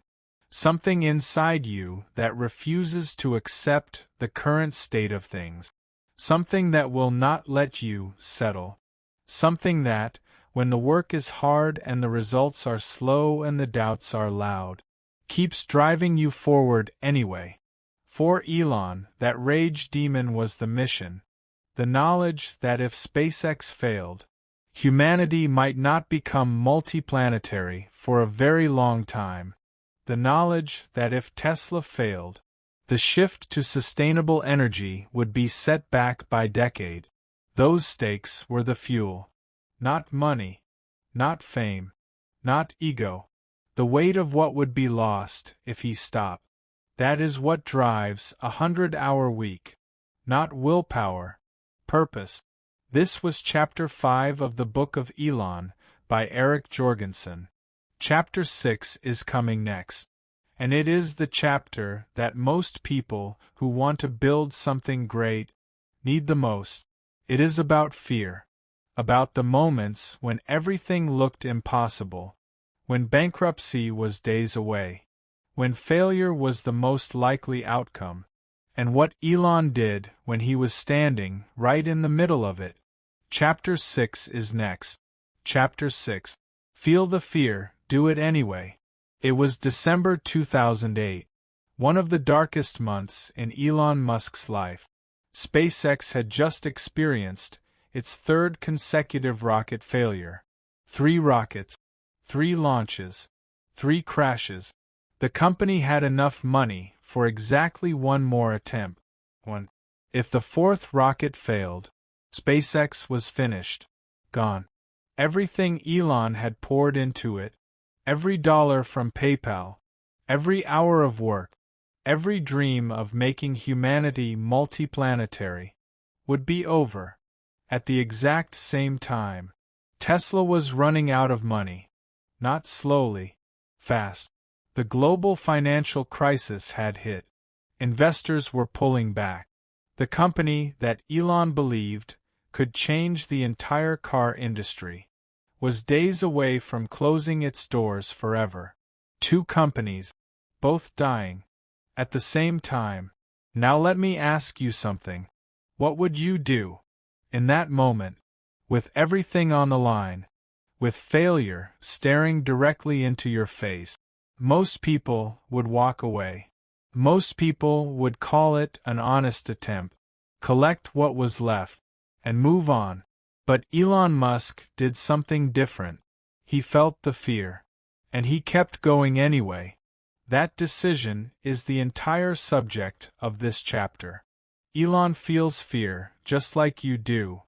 Something inside you that refuses to accept the current state of things. Something that will not let you settle. Something that, when the work is hard and the results are slow and the doubts are loud, keeps driving you forward anyway. For Elon, that rage demon was the mission. The knowledge that if SpaceX failed, humanity might not become multiplanetary for a very long time. The knowledge that if Tesla failed, the shift to sustainable energy would be set back by decade. Those stakes were the fuel. Not money. Not fame. Not ego. The weight of what would be lost if he stopped. That is what drives a 100-hour week. Not willpower. Purpose. This was Chapter 5 of the Book of Elon by Eric Jorgenson. Chapter 6 is coming next. And it is the chapter that most people who want to build something great need the most. It is about fear. About the moments when everything looked impossible. When bankruptcy was days away. When failure was the most likely outcome, and what Elon did when he was standing right in the middle of it. Chapter 6 is next. Chapter 6. Feel the fear, do it anyway. It was December 2008, one of the darkest months in Elon Musk's life. SpaceX had just experienced its third consecutive rocket failure. 3 rockets, 3 launches, 3 crashes. The company had enough money for exactly one more attempt. If the 4th rocket failed, SpaceX was finished. Gone. Everything Elon had poured into it, every dollar from PayPal, every hour of work, every dream of making humanity multiplanetary, would be over. At the exact same time, Tesla was running out of money. Not slowly. Fast. The global financial crisis had hit. Investors were pulling back. The company that Elon believed could change the entire car industry was days away from closing its doors forever. Two companies, both dying, at the same time. Now let me ask you something. What would you do? In that moment, with everything on the line, with failure staring directly into your face, most people would walk away. Most people would call it an honest attempt, collect what was left, and move on. But Elon Musk did something different. He felt the fear, and he kept going anyway. That decision is the entire subject of this chapter. Elon feels fear, just like you do.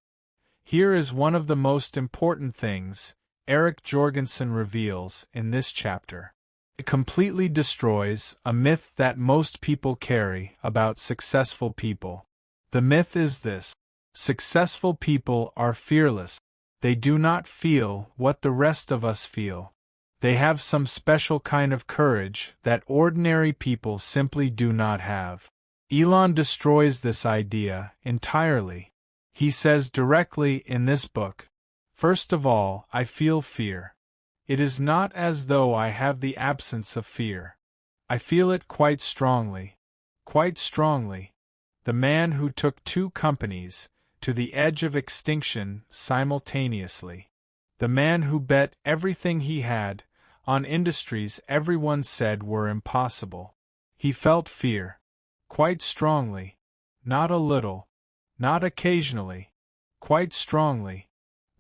Here is one of the most important things Eric Jorgenson reveals in this chapter. It completely destroys a myth that most people carry about successful people. The myth is this: successful people are fearless. They do not feel what the rest of us feel. They have some special kind of courage that ordinary people simply do not have. Elon destroys this idea entirely. He says directly in this book, "First of all, I feel fear. It is not as though I have the absence of fear. I feel it quite strongly. Quite strongly." The man who took two companies to the edge of extinction simultaneously. The man who bet everything he had on industries everyone said were impossible. He felt fear. Quite strongly. Not a little. Not occasionally. Quite strongly.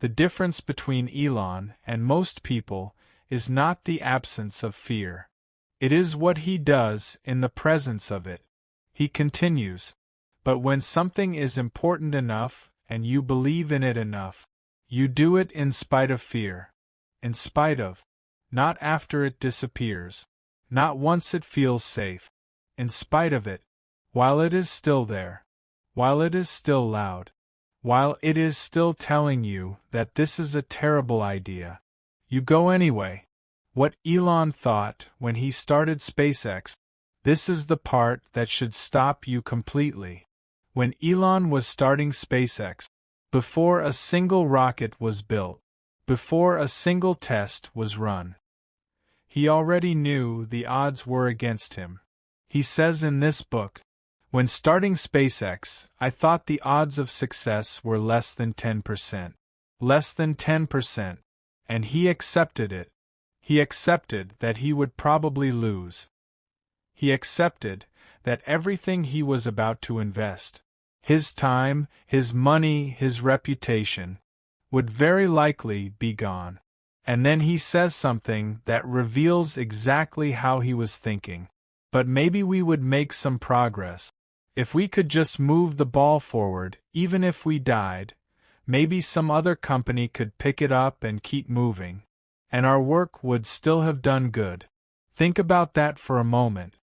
The difference between Elon and most people is not the absence of fear. It is what he does in the presence of it. He continues, "But when something is important enough and you believe in it enough, you do it in spite of fear. In spite of. Not after it disappears. Not once it feels safe. In spite of it. While it is still there. While it is still loud. While it is still telling you that this is a terrible idea. You go anyway." What Elon thought when he started SpaceX. This is the part that should stop you completely. When Elon was starting SpaceX, before a single rocket was built, before a single test was run, he already knew the odds were against him. He says in this book, "When starting SpaceX, I thought the odds of success were less than 10%. Less than 10%. And he accepted it. He accepted that he would probably lose. He accepted that everything he was about to invest, his time, his money, his reputation, would very likely be gone." And then he says something that reveals exactly how he was thinking. "But maybe we would make some progress. If we could just move the ball forward, even if we died, maybe some other company could pick it up and keep moving. And our work would still have done good." Think about that for a moment.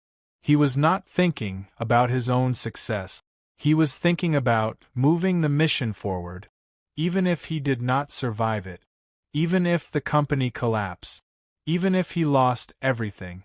He was not thinking about his own success. He was thinking about moving the mission forward, even if he did not survive it, even if the company collapsed, even if he lost everything.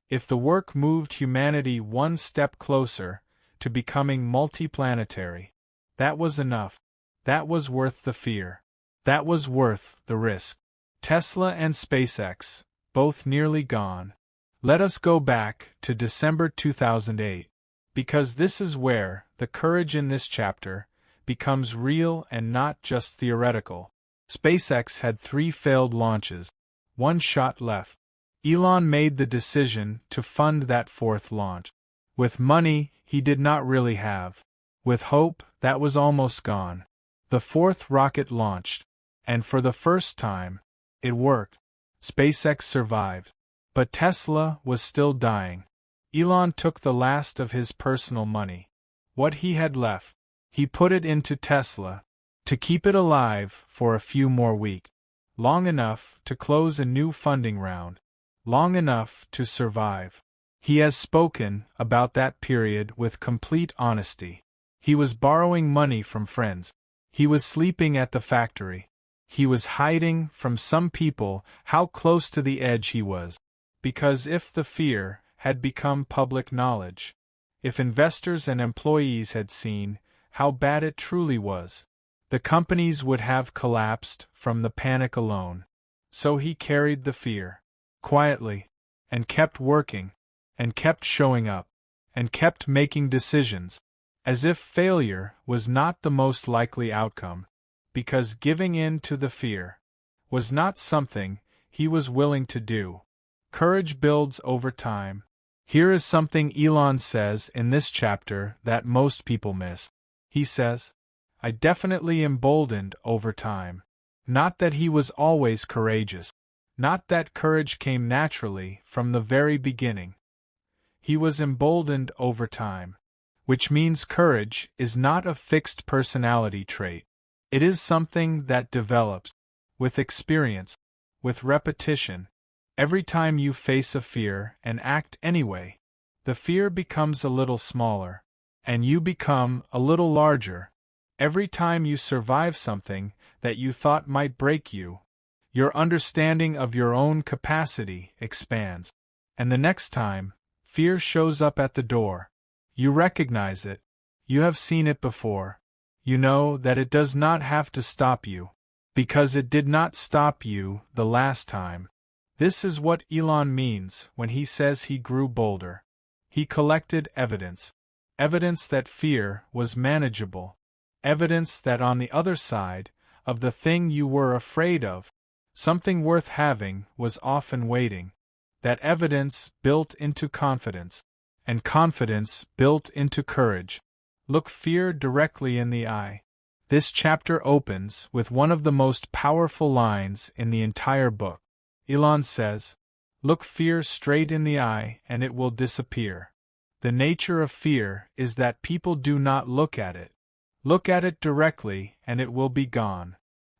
If the work moved humanity one step closer to becoming multiplanetary, that was enough. That was worth the fear. That was worth the risk. Tesla and SpaceX, both nearly gone. Let us go back to December 2008, because this is where the courage in this chapter becomes real and not just theoretical. SpaceX had 3 failed launches, 1 shot left. Elon made the decision to fund that 4th launch. With money he did not really have. With hope that was almost gone. The 4th rocket launched, and for the first time, it worked. SpaceX survived. But Tesla was still dying. Elon took the last of his personal money. What he had left, he put it into Tesla, to keep it alive for a few more weeks. Long enough to close a new funding round. Long enough to survive. He has spoken about that period with complete honesty. He was borrowing money from friends. He was sleeping at the factory. He was hiding from some people how close to the edge he was. Because if the fear had become public knowledge, if investors and employees had seen how bad it truly was. The companies would have collapsed from the panic alone. So he carried the fear quietly, and kept working, and kept showing up, and kept making decisions, as if failure was not the most likely outcome, because giving in to the fear was not something he was willing to do. Courage builds over time. Here is something Elon says in this chapter that most people miss. He says, "I definitely emboldened over time." Not that he was always courageous. Not that courage came naturally from the very beginning. He was emboldened over time. Which means courage is not a fixed personality trait. It is something that develops with experience, with repetition. Every time you face a fear and act anyway, the fear becomes a little smaller, and you become a little larger. Every time you survive something that you thought might break you, your understanding of your own capacity expands. And the next time fear shows up at the door, you recognize it. You have seen it before. You know that it does not have to stop you, because it did not stop you the last time. This is what Elon means when he says he grew bolder. He collected evidence. Evidence that fear was manageable. Evidence that on the other side of the thing you were afraid of, something worth having was often waiting. That evidence built into confidence, and confidence built into courage. Look fear directly in the eye. This chapter opens with one of the most powerful lines in the entire book. Elon says, "Look fear straight in the eye and it will disappear." The nature of fear is that people do not look at it. Look at it directly and it will be gone.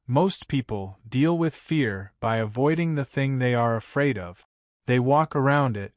Most people deal with fear by avoiding the thing they are afraid of. They walk around it,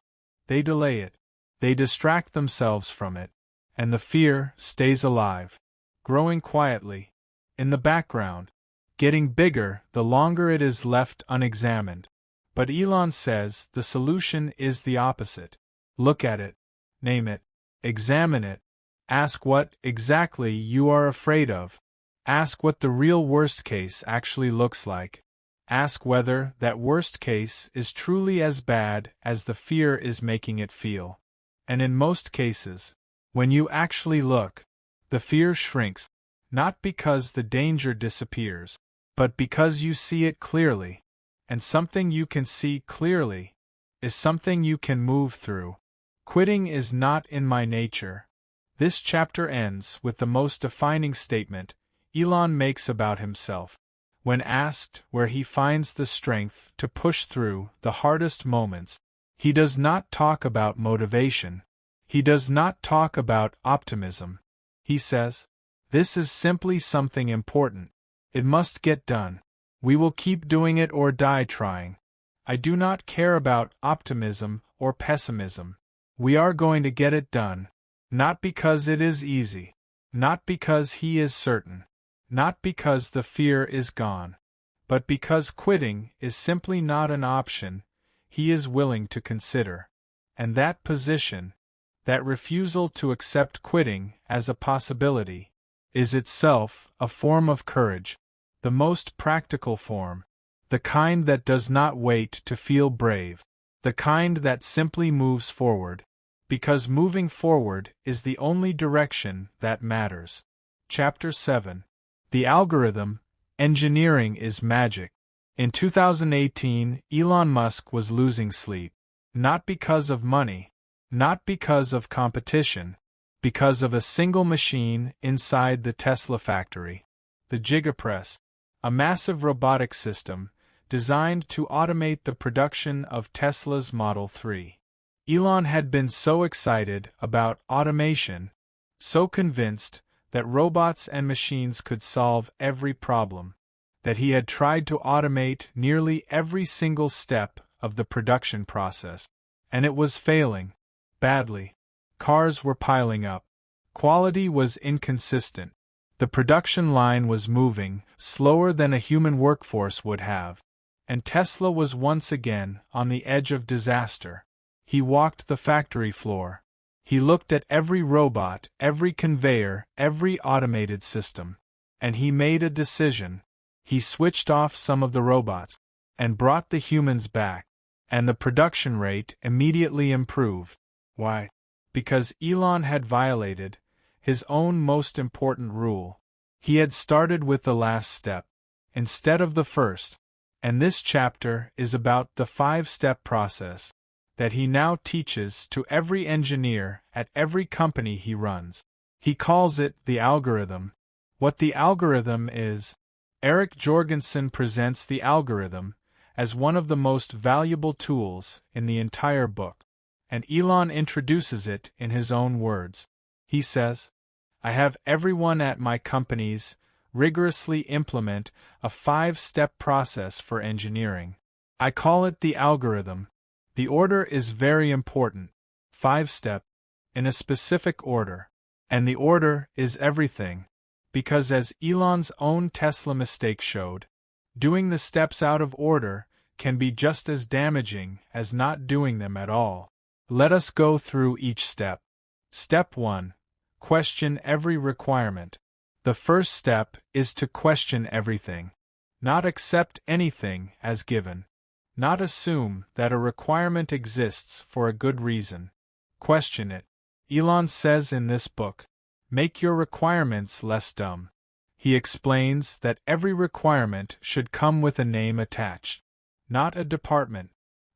they delay it, they distract themselves from it, and the fear stays alive, growing quietly, in the background, getting bigger the longer it is left unexamined. But Elon says the solution is the opposite. Look at it, name it, examine it, ask what exactly you are afraid of. Ask what the real worst case actually looks like. Ask whether that worst case is truly as bad as the fear is making it feel. And in most cases, when you actually look, the fear shrinks, not because the danger disappears, but because you see it clearly. And something you can see clearly is something you can move through. Quitting is not in my nature. This chapter ends with the most defining statement Elon makes about himself. When asked where he finds the strength to push through the hardest moments, he does not talk about motivation. He does not talk about optimism. He says, "This is simply something important. It must get done. We will keep doing it or die trying. I do not care about optimism or pessimism. We are going to get it done. Not because it is easy. Not because he is certain. Not because the fear is gone. But because quitting is simply not an option he is willing to consider. And that position, that refusal to accept quitting as a possibility, is itself a form of courage. The most practical form. The kind that does not wait to feel brave. The kind that simply moves forward. Because moving forward is the only direction that matters. Chapter 7. The Algorithm, Engineering is Magic. In 2018, Elon Musk was losing sleep. Not because of money. Not because of competition. Because of a single machine inside the Tesla factory. The Gigapress. A massive robotic system designed to automate the production of Tesla's Model 3. Elon had been so excited about automation, so convinced that robots and machines could solve every problem, that he had tried to automate nearly every single step of the production process. And it was failing, badly. Cars were piling up. Quality was inconsistent. The production line was moving slower than a human workforce would have. And Tesla was once again on the edge of disaster. He walked the factory floor. He looked at every robot, every conveyor, every automated system. And he made a decision. He switched off some of the robots and brought the humans back. And the production rate immediately improved. Why? Because Elon had violated his own most important rule. He had started with the last step, instead of the first. And this chapter is about the 5-step process that he now teaches to every engineer at every company he runs. He calls it the algorithm. What the algorithm is, Eric Jorgenson presents the algorithm as one of the most valuable tools in the entire book, and Elon introduces it in his own words. He says, I have everyone at my companies rigorously implement a 5-step process for engineering. I call it the algorithm. The order is very important. 5-step, in a specific order. And the order is everything. Because as Elon's own Tesla mistake showed, doing the steps out of order can be just as damaging as not doing them at all. Let us go through each step. Step 1. Question every requirement. The first step is to question everything. Not accept anything as given. Not assume that a requirement exists for a good reason. Question it. Elon says in this book, make your requirements less dumb. He explains that every requirement should come with a name attached. Not a department.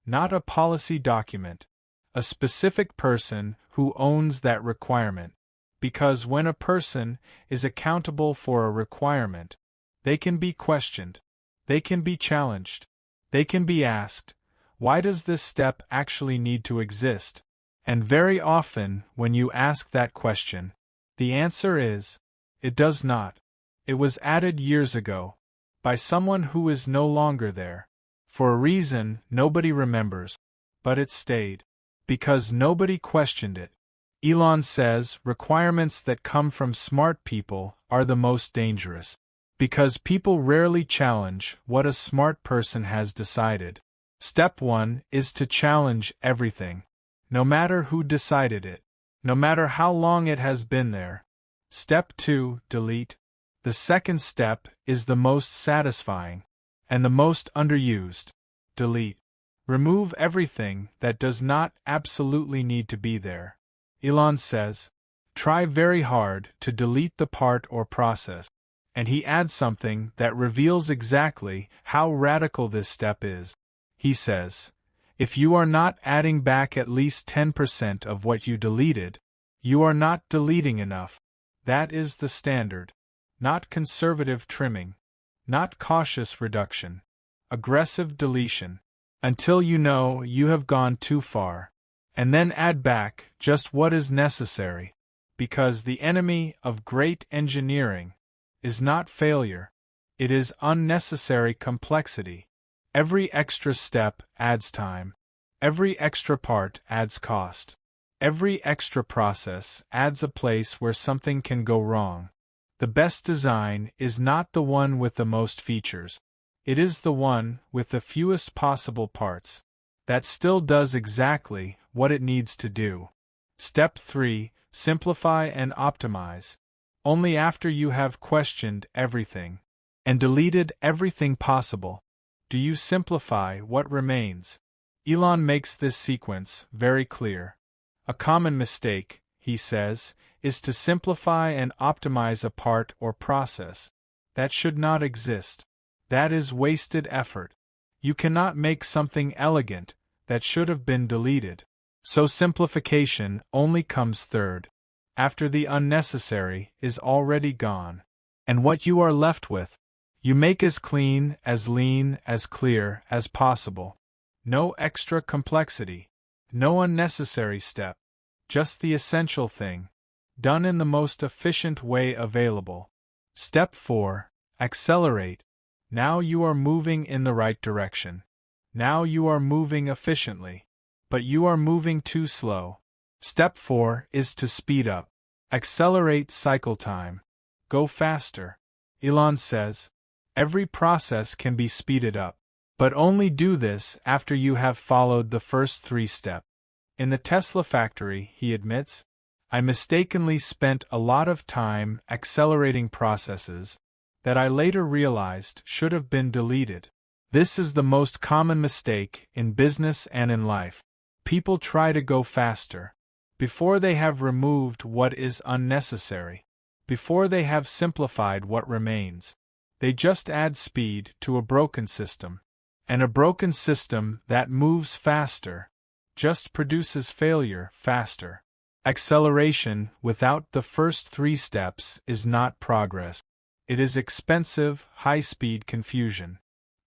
Not a policy document. A specific person who owns that requirement. Because when a person is accountable for a requirement, they can be questioned. They can be challenged. They can be asked, why does this step actually need to exist? And very often, when you ask that question, the answer is, it does not. It was added years ago, by someone who is no longer there. For a reason nobody remembers, but it stayed. Because nobody questioned it. Elon says requirements that come from smart people are the most dangerous. Because people rarely challenge what a smart person has decided. Step 1 is to challenge everything. No matter who decided it. No matter how long it has been there. Step 2, delete. The second step is the most satisfying. And the most underused. Delete. Remove everything that does not absolutely need to be there. Elon says, try very hard to delete the part or process. And he adds something that reveals exactly how radical this step is. He says, if you are not adding back at least 10% of what you deleted, you are not deleting enough. That is the standard. Not conservative trimming. Not cautious reduction. Aggressive deletion. Until you know you have gone too far. And then add back just what is necessary. Because the enemy of great engineering is not failure. It is unnecessary complexity. Every extra step adds time. Every extra part adds cost. Every extra process adds a place where something can go wrong. The best design is not the one with the most features. It is the one with the fewest possible parts. That still does exactly what it needs to do. Step 3. Simplify and optimize. Only after you have questioned everything and deleted everything possible do you simplify what remains. Elon makes this sequence very clear. A common mistake, he says, is to simplify and optimize a part or process that should not exist. That is wasted effort. You cannot make something elegant that should have been deleted. So simplification only comes third, after the unnecessary is already gone. And what you are left with, you make as clean, as lean, as clear as possible. No extra complexity. No unnecessary step. Just the essential thing. Done in the most efficient way available. Step 4. Accelerate. Now you are moving in the right direction. Now you are moving efficiently. But you are moving too slow. Step 4 is to speed up. Accelerate cycle time. Go faster. Elon says, every process can be speeded up. But only do this after you have followed the first 3 steps. In the Tesla factory, he admits, I mistakenly spent a lot of time accelerating processes that I later realized should have been deleted. This is the most common mistake in business and in life. People try to go faster before they have removed what is unnecessary, before they have simplified what remains. They just add speed to a broken system, and a broken system that moves faster just produces failure faster. Acceleration without the first 3 steps is not progress. It is expensive, high-speed confusion.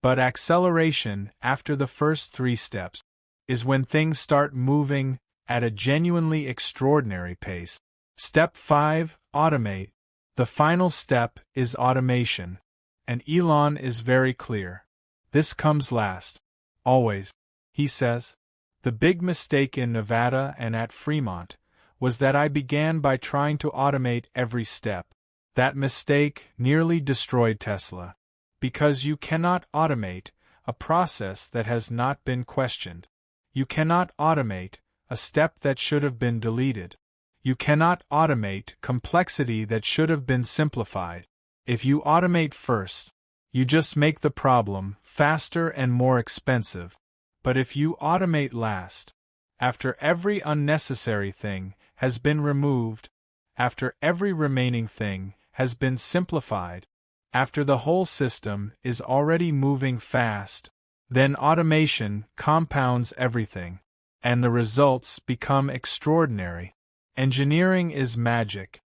But acceleration after the first 3 steps is when things start moving at a genuinely extraordinary pace. Step 5, automate. The final step is automation, and Elon is very clear. This comes last. Always. He says, the big mistake in Nevada and at Fremont was that I began by trying to automate every step. That mistake nearly destroyed Tesla. Because you cannot automate a process that has not been questioned. You cannot automate a step that should have been deleted. You cannot automate complexity that should have been simplified. If you automate first, you just make the problem faster and more expensive. But if you automate last, after every unnecessary thing has been removed, after every remaining thing has been simplified, after the whole system is already moving fast, then automation compounds everything, and the results become extraordinary. Engineering is magic.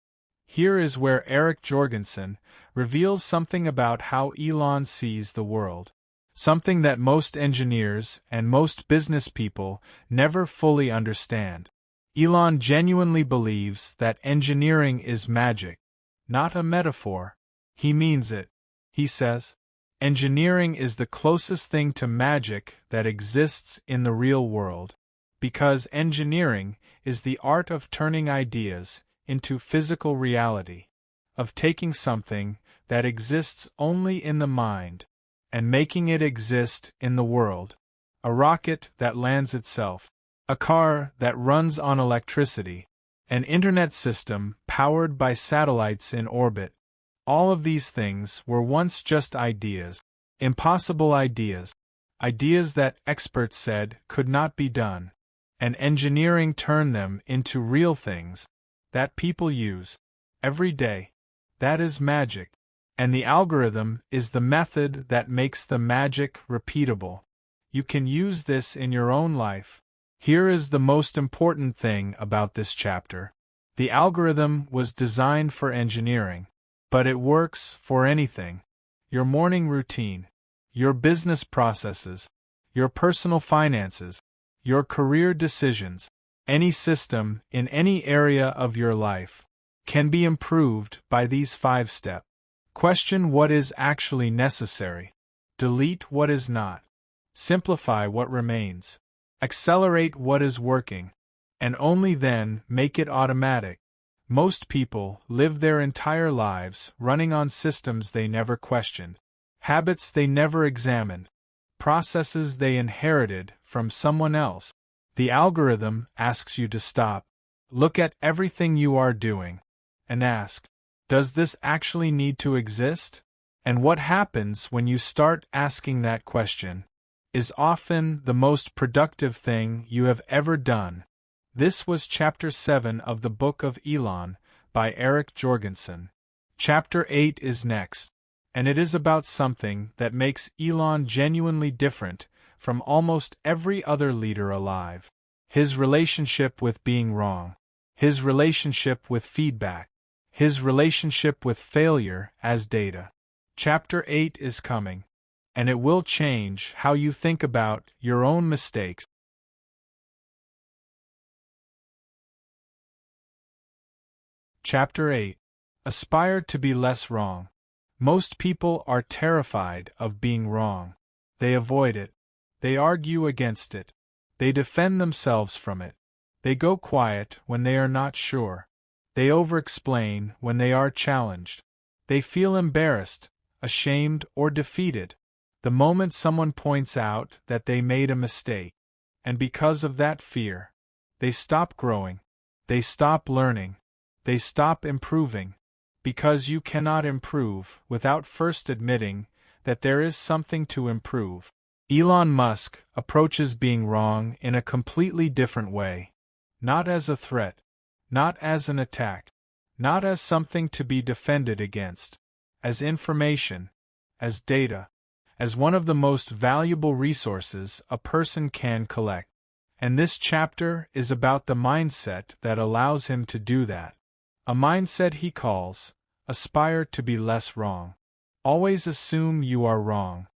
Here is where Eric Jorgenson reveals something about how Elon sees the world. Something that most engineers and most business people never fully understand. Elon genuinely believes that engineering is magic, not a metaphor. He means it. He says, engineering is the closest thing to magic that exists in the real world, because engineering is the art of turning ideas into physical reality, of taking something that exists only in the mind and making it exist in the world. A rocket that lands itself, a car that runs on electricity, an internet system powered by satellites in orbit. All of these things were once just ideas, impossible ideas, ideas that experts said could not be done, and engineering turned them into real things that people use every day. That is magic. And the algorithm is the method that makes the magic repeatable. You can use this in your own life. Here is the most important thing about this chapter. The algorithm was designed for engineering, but it works for anything. Your morning routine, your business processes, your personal finances, your career decisions, any system in any area of your life can be improved by these 5 steps. Question what is actually necessary. Delete what is not. Simplify what remains. Accelerate what is working. And only then make it automatic. Most people live their entire lives running on systems they never questioned, habits they never examined, processes they inherited from someone else. The algorithm asks you to stop, look at everything you are doing, and ask, does this actually need to exist? And what happens when you start asking that question is often the most productive thing you have ever done. This was Chapter 7 of the Book of Elon by Eric Jorgenson. Chapter 8 is next, and it is about something that makes Elon genuinely different from almost every other leader alive. His relationship with being wrong. His relationship with feedback. His relationship with failure as data. Chapter 8 is coming, and it will change how you think about your own mistakes. Chapter 8. Aspire to be less wrong. Most people are terrified of being wrong. They avoid it. They argue against it. They defend themselves from it. They go quiet when they are not sure. They over-explain when they are challenged. They feel embarrassed, ashamed, or defeated the moment someone points out that they made a mistake. And because of that fear, They stop growing. They stop learning. They stop improving. Because you cannot improve without first admitting that there is something to improve. Elon Musk approaches being wrong in a completely different way. Not as a threat. Not as an attack. Not as something to be defended against. As information. As data. As one of the most valuable resources a person can collect. And this chapter is about the mindset that allows him to do that. A mindset he calls, aspire to be less wrong. Always assume you are wrong.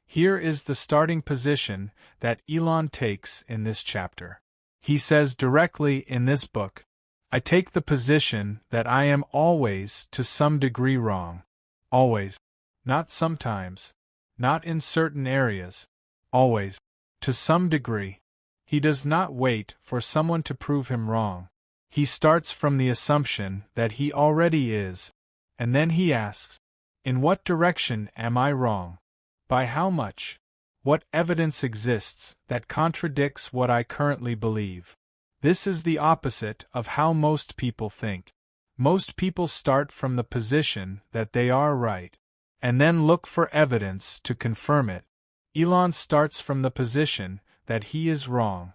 Here is the starting position that Elon takes in this chapter. He says directly in this book, I take the position that I am always to some degree wrong. Always. Not sometimes. Not in certain areas. Always. To some degree. He does not wait for someone to prove him wrong. He starts from the assumption that he already is, and then he asks, in what direction am I wrong? By how much? What evidence exists that contradicts what I currently believe? This is the opposite of how most people think. Most people start from the position that they are right, and then look for evidence to confirm it. Elon starts from the position that he is wrong,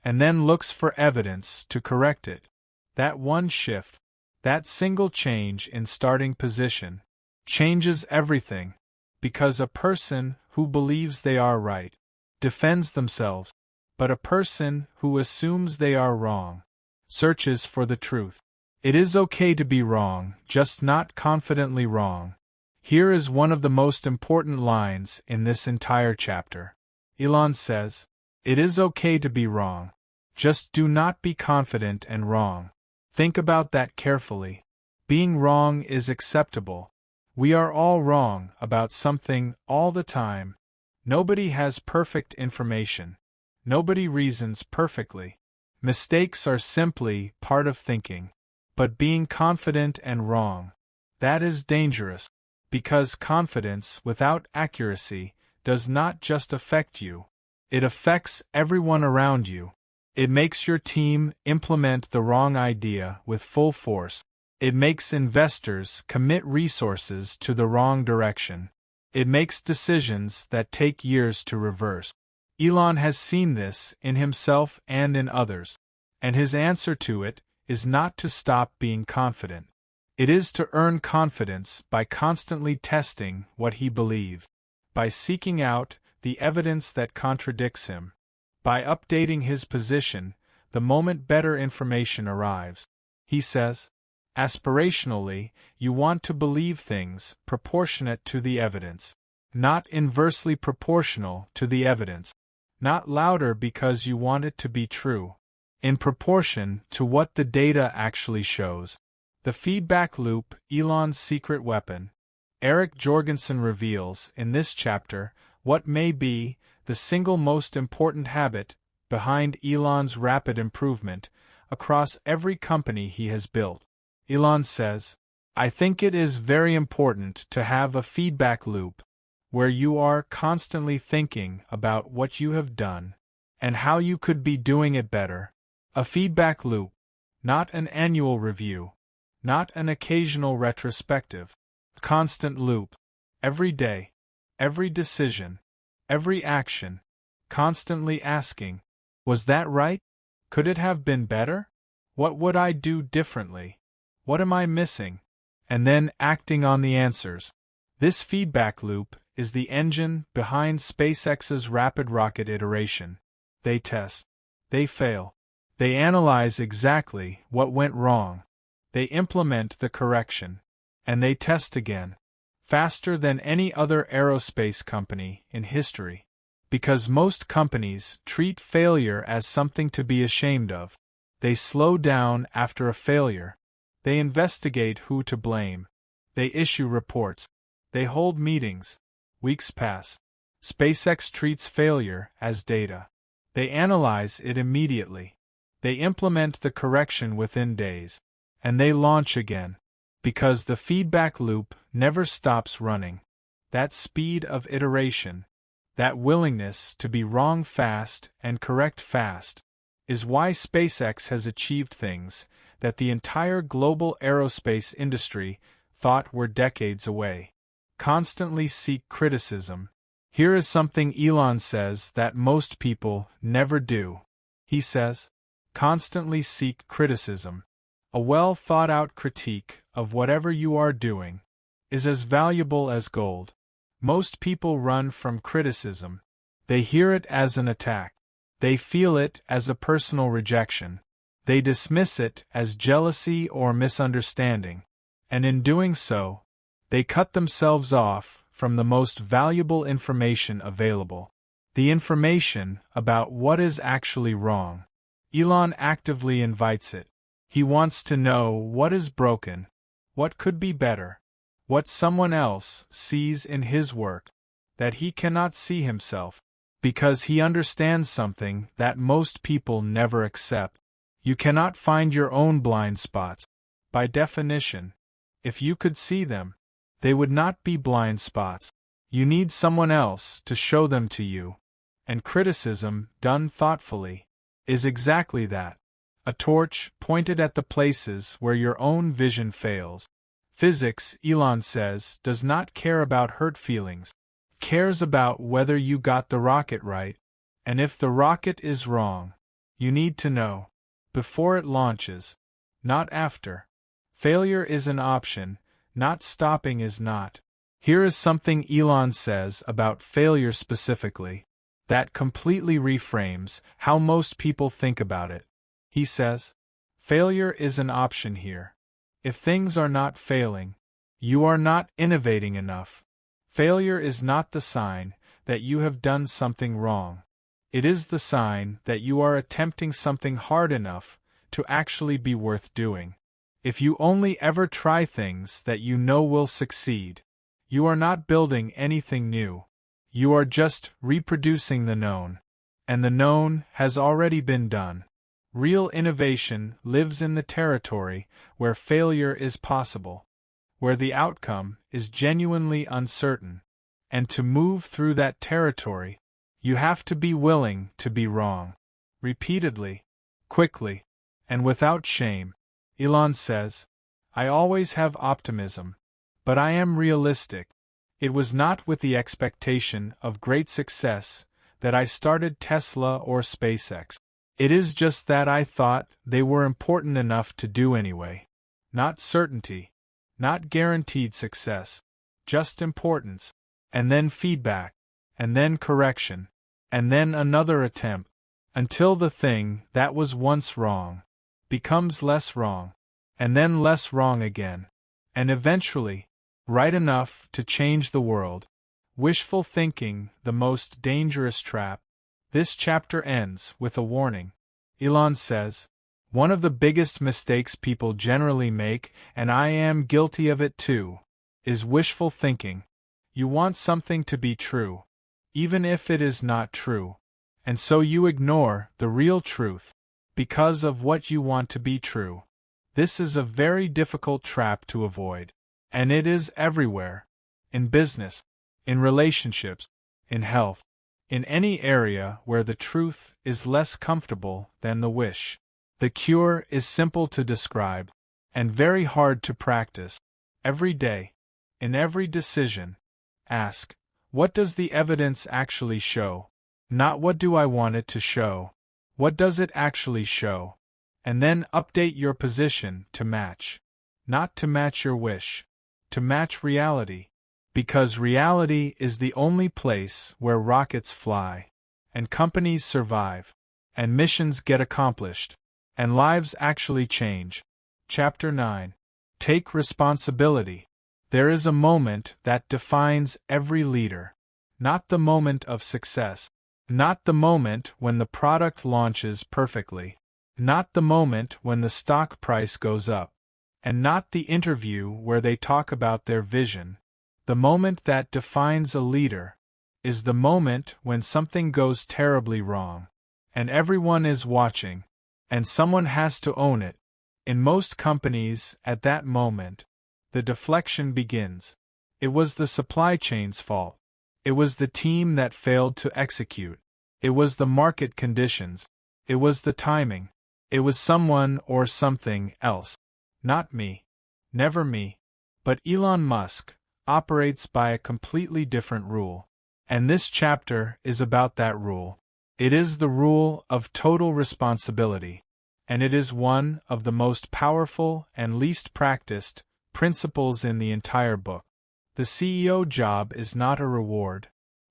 and then looks for evidence to correct it. That one shift, that single change in starting position, changes everything, because a person who believes they are right defends themselves, but a person who assumes they are wrong searches for the truth. It is okay to be wrong, just not confidently wrong. Here is one of the most important lines in this entire chapter. Elon says, it is okay to be wrong. Just do not be confident and wrong. Think about that carefully. Being wrong is acceptable. We are all wrong about something all the time. Nobody has perfect information. Nobody reasons perfectly. Mistakes are simply part of thinking. But being confident and wrong, that is dangerous, because confidence without accuracy does not just affect you. It affects everyone around you. It makes your team implement the wrong idea with full force. It makes investors commit resources to the wrong direction. It makes decisions that take years to reverse. Elon has seen this in himself and in others, and his answer to it is not to stop being confident. It is to earn confidence by constantly testing what he believes, by seeking out the evidence that contradicts him, by updating his position the moment better information arrives. He says, aspirationally, you want to believe things proportionate to the evidence, not inversely proportional to the evidence, not louder because you want it to be true, in proportion to what the data actually shows. The feedback loop, Elon's secret weapon. Eric Jorgenson reveals in this chapter what may be the single most important habit behind Elon's rapid improvement across every company he has built. Elon says, I think it is very important to have a feedback loop where you are constantly thinking about what you have done and how you could be doing it better. A feedback loop, not an annual review, not an occasional retrospective. A constant loop. Every day, every decision, every action, constantly asking, was that right? Could it have been better? What would I do differently? What am I missing? And then acting on the answers. This feedback loop is the engine behind SpaceX's rapid rocket iteration. They test. They fail. They analyze exactly what went wrong. They implement the correction. And they test again. Faster than any other aerospace company in history. Because most companies treat failure as something to be ashamed of. They slow down after a failure. They investigate who to blame. They issue reports. They hold meetings. Weeks pass. SpaceX treats failure as data. They analyze it immediately. They implement the correction within days. And they launch again. Because the feedback loop never stops running. That speed of iteration, that willingness to be wrong fast and correct fast, is why SpaceX has achieved things that the entire global aerospace industry thought were decades away. Constantly seek criticism. Here is something Elon says that most people never do. He says, constantly seek criticism. A well-thought-out critique of whatever you are doing is as valuable as gold. Most people run from criticism. They hear it as an attack. They feel it as a personal rejection. They dismiss it as jealousy or misunderstanding. And in doing so, they cut themselves off from the most valuable information available. The information about what is actually wrong. Elon actively invites it. He wants to know what is broken, what could be better, what someone else sees in his work that he cannot see himself, because he understands something that most people never accept. You cannot find your own blind spots. By definition, if you could see them, they would not be blind spots. You need someone else to show them to you. And criticism, done thoughtfully, is exactly that. A torch pointed at the places where your own vision fails. Physics, Elon says, does not care about hurt feelings. It cares about whether you got the rocket right. And if the rocket is wrong, you need to know. Before it launches, not after. Failure is an option, not stopping is not. Here is something Elon says about failure specifically that completely reframes how most people think about it. He says, failure is an option here. If things are not failing, you are not innovating enough. Failure is not the sign that you have done something wrong. It is the sign that you are attempting something hard enough to actually be worth doing. If you only ever try things that you know will succeed, you are not building anything new. You are just reproducing the known. And the known has already been done. Real innovation lives in the territory where failure is possible, where the outcome is genuinely uncertain. And to move through that territory, you have to be willing to be wrong. Repeatedly, quickly, and without shame. Elon says, I always have optimism, but I am realistic. It was not with the expectation of great success that I started Tesla or SpaceX. It is just that I thought they were important enough to do anyway. Not certainty, not guaranteed success, just importance, and then feedback, and then correction, and then another attempt, until the thing that was once wrong becomes less wrong, and then less wrong again, and eventually, right enough to change the world. Wishful thinking, the most dangerous trap. This chapter ends with a warning. Elon says, one of the biggest mistakes people generally make, and I am guilty of it too, is wishful thinking. You want something to be true, even if it is not true, and so you ignore the real truth because of what you want to be true. This is a very difficult trap to avoid, and it is everywhere, in business, in relationships, in health, in any area where the truth is less comfortable than the wish. The cure is simple to describe, and very hard to practice. Every day, in every decision, ask, what does the evidence actually show? Not what do I want it to show? What does it actually show? And then update your position to match. Not to match your wish, to match reality. Because reality is the only place where rockets fly, and companies survive, and missions get accomplished, and lives actually change. Chapter 9. Take responsibility. There is a moment that defines every leader. Not the moment of success. Not the moment when the product launches perfectly. Not the moment when the stock price goes up. And not the interview where they talk about their vision. The moment that defines a leader is the moment when something goes terribly wrong, and everyone is watching, and someone has to own it. In most companies, at that moment, the deflection begins. It was the supply chain's fault. It was the team that failed to execute. It was the market conditions. It was the timing. It was someone or something else. Not me. Never me. But Elon Musk operates by a completely different rule. And this chapter is about that rule. It is the rule of total responsibility. And it is one of the most powerful and least practiced principles in the entire book. The CEO job is not a reward.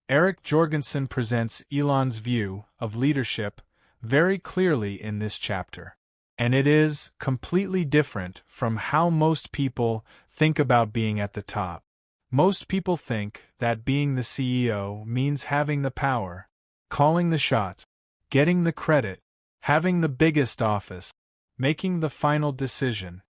Eric Jorgenson presents Elon's view of leadership very clearly in this chapter. And it is completely different from how most people think about being at the top. Most people think that being the CEO means having the power, calling the shots, getting the credit, having the biggest office, making the final decision.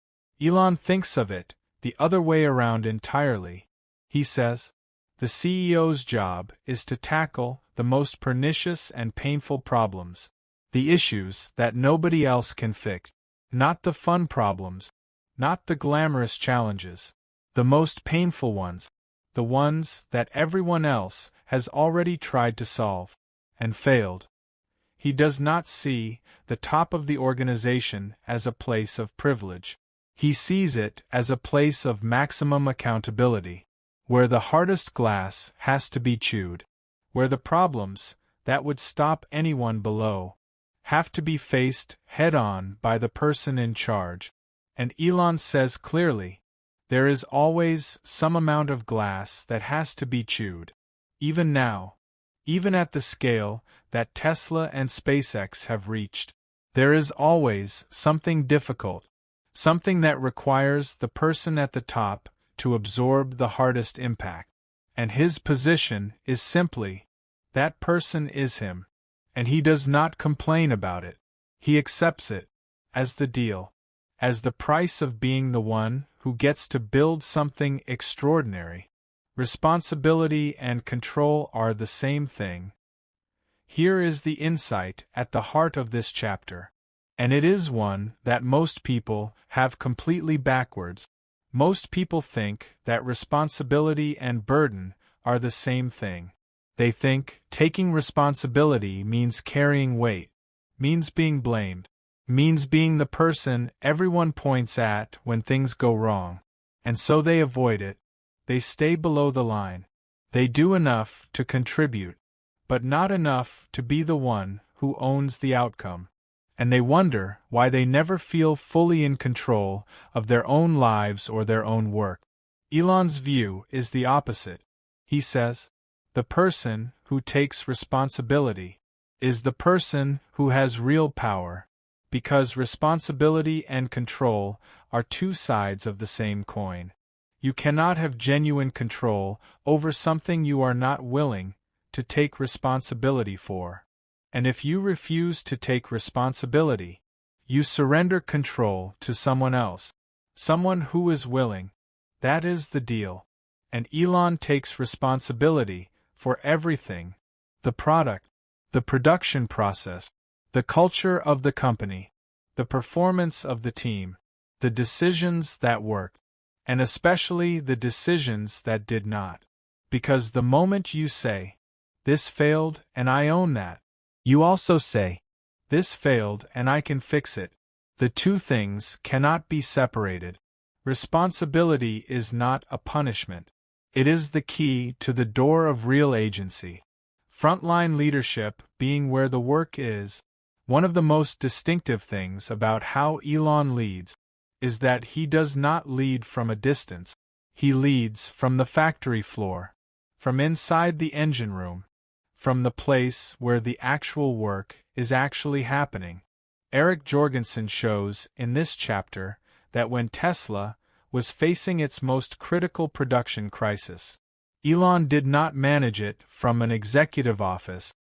Elon thinks of it the other way around entirely. He says, the CEO's job is to tackle the most pernicious and painful problems, the issues that nobody else can fix, not the fun problems, not the glamorous challenges, the most painful ones, the ones that everyone else has already tried to solve and failed. He does not see the top of the organization as a place of privilege. He sees it as a place of maximum accountability, where the hardest glass has to be chewed, where the problems that would stop anyone below have to be faced head-on by the person in charge. And Elon says clearly, there is always some amount of glass that has to be chewed. Even now, even at the scale that Tesla and SpaceX have reached, there is always something difficult, something that requires the person at the top to absorb the hardest impact. And his position is simply, that person is him. And he does not complain about it. He accepts it as the deal, as the price of being the one who gets to build something extraordinary. Responsibility and control are the same thing. Here is the insight at the heart of this chapter. And it is one that most people have completely backwards. Most people think that responsibility and burden are the same thing. They think taking responsibility means carrying weight, means being blamed, means being the person everyone points at when things go wrong. And so they avoid it. They stay below the line. They do enough to contribute, but not enough to be the one who owns the outcome. And they wonder why they never feel fully in control of their own lives or their own work. Elon's view is the opposite. He says, the person who takes responsibility is the person who has real power, because responsibility and control are two sides of the same coin. You cannot have genuine control over something you are not willing to take responsibility for. And if you refuse to take responsibility, you surrender control to someone else, someone who is willing. That is the deal. And Elon takes responsibility for everything: the product, the production process, the culture of the company, the performance of the team, the decisions that worked, and especially the decisions that did not. Because the moment you say, this failed and I own that, you also say, this failed and I can fix it. The two things cannot be separated. Responsibility is not a punishment. It is the key to the door of real agency. Frontline leadership being where the work is. One of the most distinctive things about how Elon leads is that he does not lead from a distance. He leads from the factory floor, from inside the engine room, from the place where the actual work is actually happening. Eric Jorgenson shows in this chapter that when Tesla was facing its most critical production crisis, Elon did not manage it from an executive office.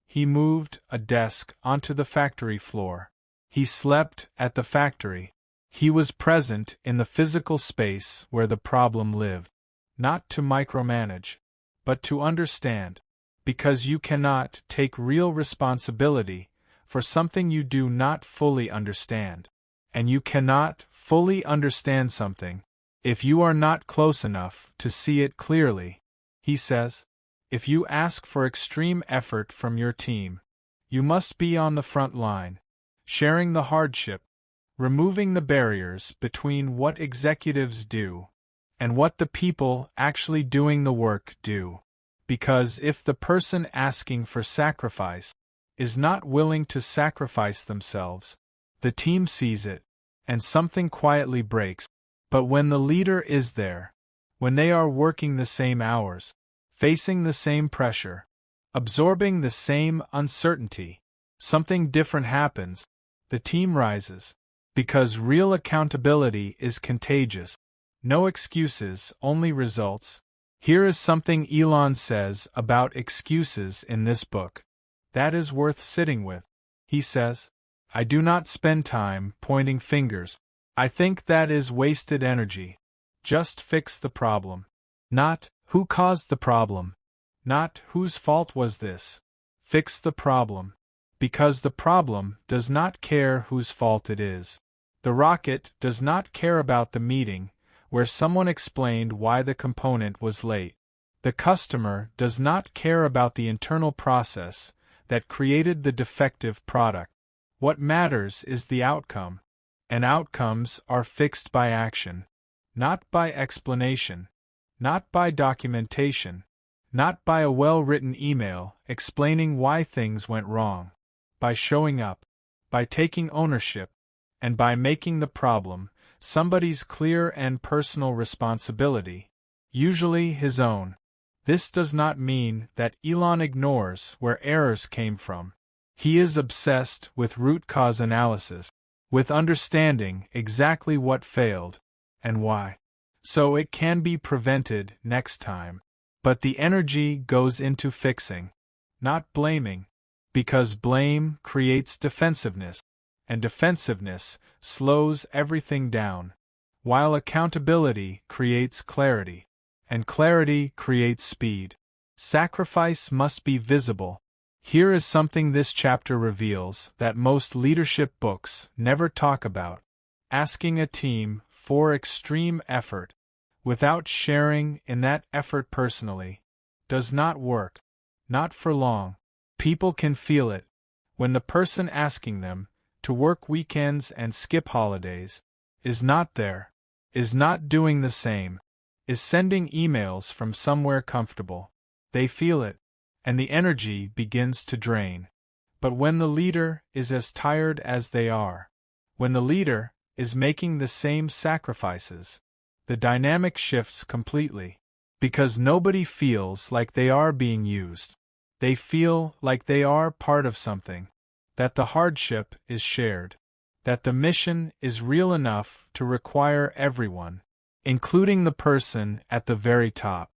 He moved a desk onto the factory floor. He slept at the factory. He was present in the physical space where the problem lived, not to micromanage, but to understand, because you cannot take real responsibility for something you do not fully understand. And you cannot fully understand something if you are not close enough to see it clearly. He says, if you ask for extreme effort from your team, You must be on the front line, sharing the hardship, removing the barriers between what executives do and what the people actually doing the work do. Because if the person asking for sacrifice is not willing to sacrifice themselves, the team sees it, and something quietly breaks. But when the leader is there, when they are working the same hours, facing the same pressure, absorbing the same uncertainty, something different happens. The team rises. Because real accountability is contagious. No excuses, only results. Here is something Elon says about excuses in this book. That is worth sitting with. He says, I do not spend time pointing fingers. I think that is wasted energy. Just fix the problem. Not, who caused the problem? Not, whose fault was this? Fix the problem. Because the problem does not care whose fault it is. The rocket does not care about the meeting, where someone explained why the component was late. The customer does not care about the internal process that created the defective product. What matters is the outcome, and outcomes are fixed by action, not by explanation, not by documentation, not by a well-written email explaining why things went wrong. By showing up, by taking ownership, and by making the problem somebody's clear and personal responsibility, usually his own. This does not mean that Elon ignores where errors came from. He is obsessed with root cause analysis, with understanding exactly what failed and why, so it can be prevented next time. But the energy goes into fixing, not blaming, because blame creates defensiveness, and defensiveness slows everything down, while accountability creates clarity, and clarity creates speed. Sacrifice must be visible. Here is something this chapter reveals that most leadership books never talk about. Asking a team for extreme effort, without sharing in that effort personally, does not work. Not for long. People can feel it. When the person asking them to work weekends and skip holidays is not there, is not doing the same, is sending emails from somewhere comfortable, they feel it, and the energy begins to drain. But when the leader is as tired as they are, when the leader is making the same sacrifices, the dynamic shifts completely. Because nobody feels like they are being used. They feel like they are part of something, that the hardship is shared, that the mission is real enough to require everyone, including the person at the very top.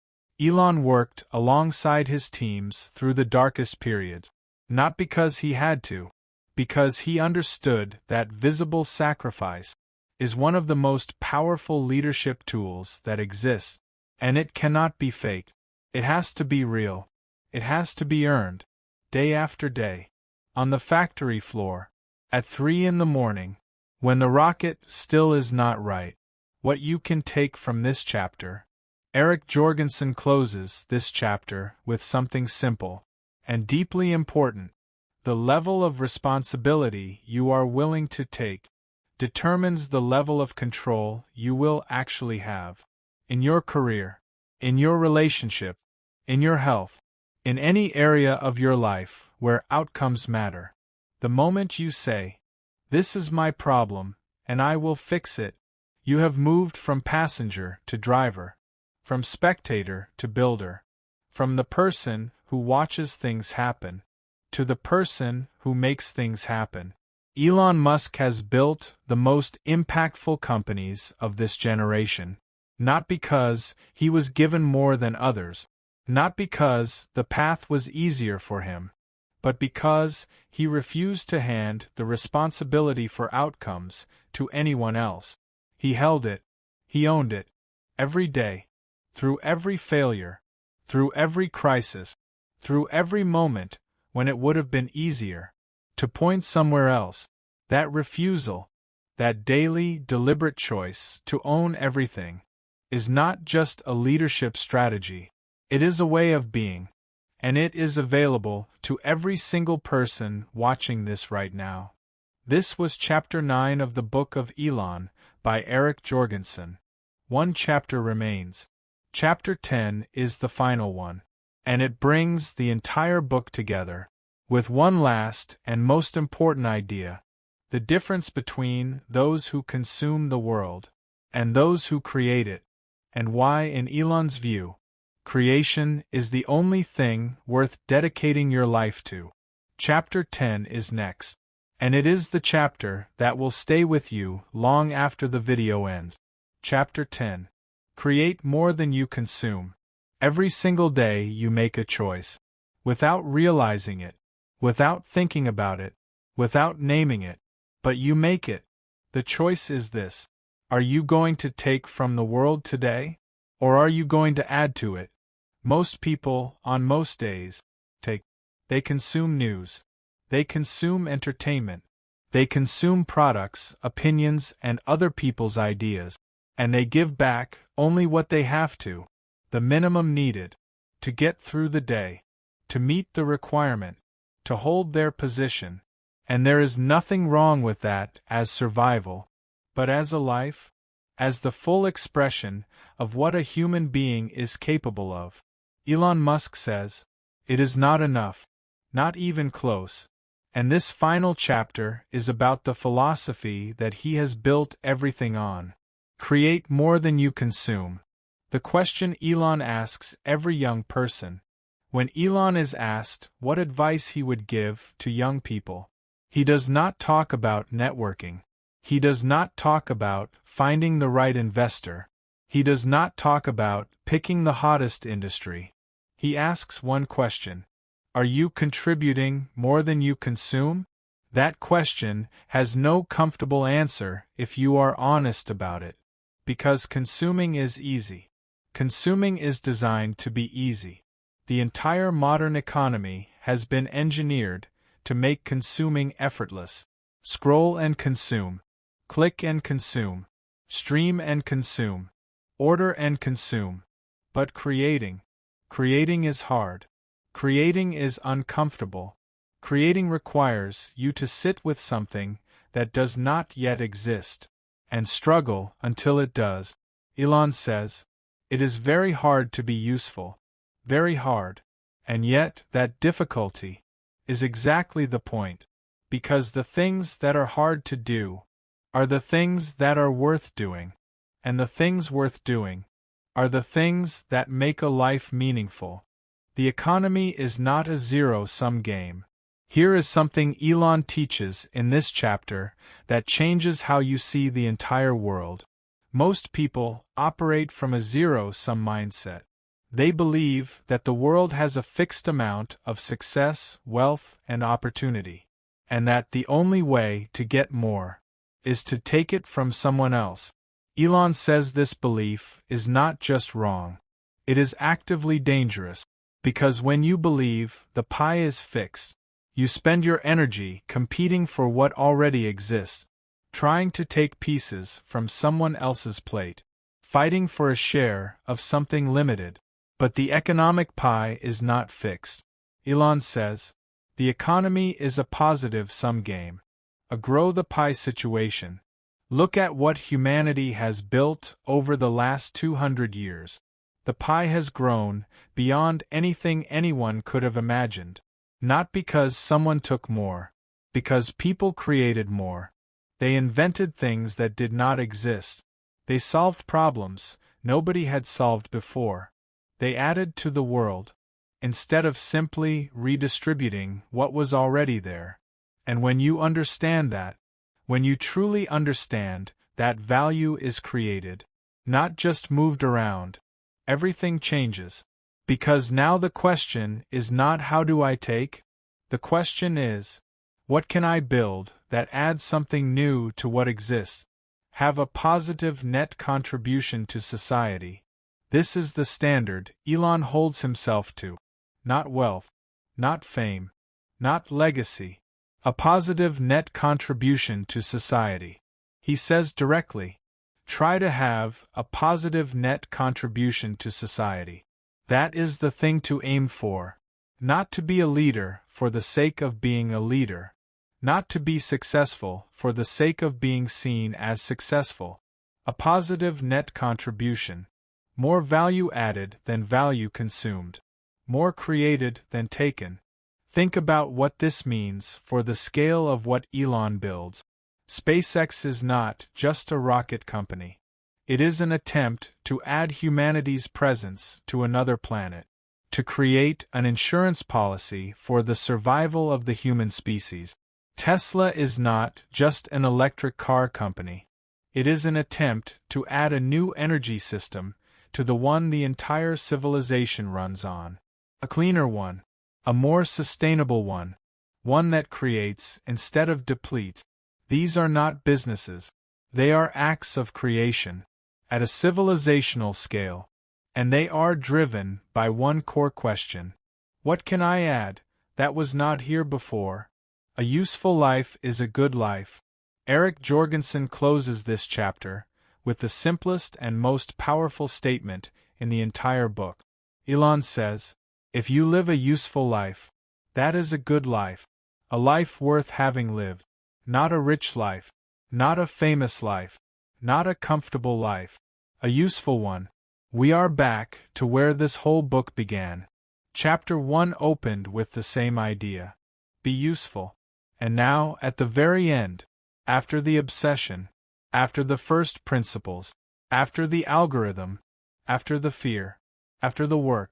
Elon worked alongside his teams through the darkest periods, not because he had to, because he understood that visible sacrifice is one of the most powerful leadership tools that exist, and it cannot be faked. It has to be real. It has to be earned, day after day. On the factory floor, at 3 a.m, when the rocket still is not right. What you can take from this chapter. Eric Jorgenson closes this chapter with something simple and deeply important. The level of responsibility you are willing to take determines the level of control you will actually have in your career, in your relationship, in your health, in any area of your life where outcomes matter. The moment you say, "This is my problem, and I will fix it," you have moved from passenger to driver, from spectator to builder, from the person who watches things happen to the person who makes things happen. Elon Musk has built the most impactful companies of this generation, not because he was given more than others, not because the path was easier for him, but because he refused to hand the responsibility for outcomes to anyone else. He held it, he owned it, every day, through every failure, through every crisis, through every moment when it would have been easier to point somewhere else. That refusal, that daily, deliberate choice to own everything, is not just a leadership strategy. It is a way of being. and it is available to every single person watching this right now. This was Chapter 9 of the Book of Elon by Eric Jorgenson. One chapter remains. Chapter 10 is the final one, and it brings the entire book together, with one last and most important idea: the difference between those who consume the world and those who create it, and why, in Elon's view, creation is the only thing worth dedicating your life to. Chapter 10 is next, and it is the chapter that will stay with you long after the video ends. Chapter 10. Create more than you consume. Every single day you make a choice. Without realizing it, without thinking about it, without naming it, but you make it. The choice is this: are you going to take from the world today, or are you going to add to it? Most people, on most days, take. They consume news. They consume entertainment. They consume products, opinions, and other people's ideas, and they give back only what they have to, the minimum needed, to get through the day, to meet the requirement, to hold their position. And there is nothing wrong with that as survival, but as a life, as the full expression of what a human being is capable of. Elon Musk says, it is not enough, not even close. And this final chapter is about the philosophy that he has built everything on. Create more than you consume. The question Elon asks every young person. When Elon is asked what advice he would give to young people, he does not talk about networking. He does not talk about finding the right investor. He does not talk about picking the hottest industry. He asks one question: are you contributing more than you consume? That question has no comfortable answer if you are honest about it. Because consuming is easy. Consuming is designed to be easy. The entire modern economy has been engineered to make consuming effortless. Scroll and consume. Click and consume. Stream and consume. Order and consume. But creating is hard. Creating is uncomfortable. Creating requires you to sit with something that does not yet exist, and struggle until it does. Elon says, it is very hard to be useful. Very hard. And yet, that difficulty is exactly the point. Because the things that are hard to do are the things that are worth doing. And the things worth doing are the things that make a life meaningful. The economy is not a zero-sum game. Here is something Elon teaches in this chapter that changes how you see the entire world. Most people operate from a zero-sum mindset. They believe that the world has a fixed amount of success, wealth, and opportunity, and that the only way to get more is to take it from someone else. Elon says this belief is not just wrong. It is actively dangerous, because when you believe the pie is fixed, you spend your energy competing for what already exists, trying to take pieces from someone else's plate, fighting for a share of something limited. But the economic pie is not fixed. Elon says, the economy is a positive-sum game, a grow-the-pie situation. Look at what humanity has built over the last 200 years. The pie has grown beyond anything anyone could have imagined. Not because someone took more, because people created more. They invented things that did not exist. They solved problems nobody had solved before. They added to the world, instead of simply redistributing what was already there. And when you understand that, when you truly understand that value is created, not just moved around, everything changes. Because now the question is not how do I take? The question is, what can I build that adds something new to what exists? Have a positive net contribution to society. This is the standard Elon holds himself to. Not wealth, not fame, not legacy. A positive net contribution to society. He says directly, try to have a positive net contribution to society. That is the thing to aim for. Not to be a leader for the sake of being a leader. Not to be successful for the sake of being seen as successful. A positive net contribution. More value added than value consumed. More created than taken. Think about what this means for the scale of what Elon builds. SpaceX is not just a rocket company. It is an attempt to add humanity's presence to another planet, to create an insurance policy for the survival of the human species. Tesla is not just an electric car company. It is an attempt to add a new energy system to the one the entire civilization runs on. A cleaner one. A more sustainable one. One that creates instead of depletes. These are not businesses. They are acts of creation, at a civilizational scale. And they are driven by one core question. What can I add that was not here before? A useful life is a good life. Eric Jorgenson closes this chapter with the simplest and most powerful statement in the entire book. Elon says, if you live a useful life, that is a good life. A life worth having lived. Not a rich life. Not a famous life. Not a comfortable life. A useful one. We are back to where this whole book began. Chapter 1 opened with the same idea. Be useful. And now, at the very end, after the obsession, after the first principles, after the algorithm, after the fear, after the work,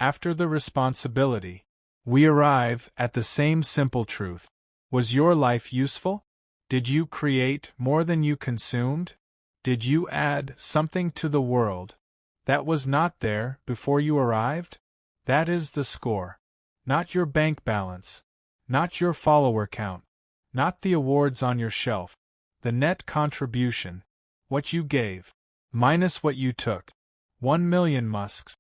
after the responsibility, we arrive at the same simple truth. Was your life useful? Did you create more than you consumed? Did you add something to the world that was not there before you arrived? That is the score. Not your bank balance. Not your follower count. Not the awards on your shelf. The net contribution. What you gave. Minus what you took. 1 million Musks.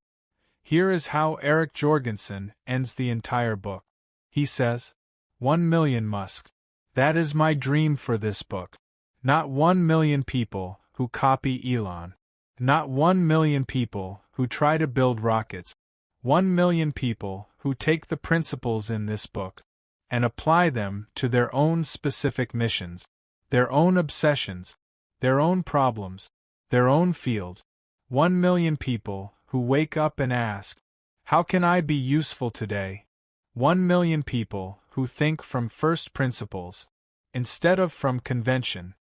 Here is how Eric Jorgenson ends the entire book. He says, 1 million Musks. That is my dream for this book. Not 1 million people who copy Elon. Not 1 million people who try to build rockets. 1 million people who take the principles in this book and apply them to their own specific missions, their own obsessions, their own problems, their own fields. 1 million people who wake up and ask, how can I be useful today? 1 million people who think from first principles, instead of from convention.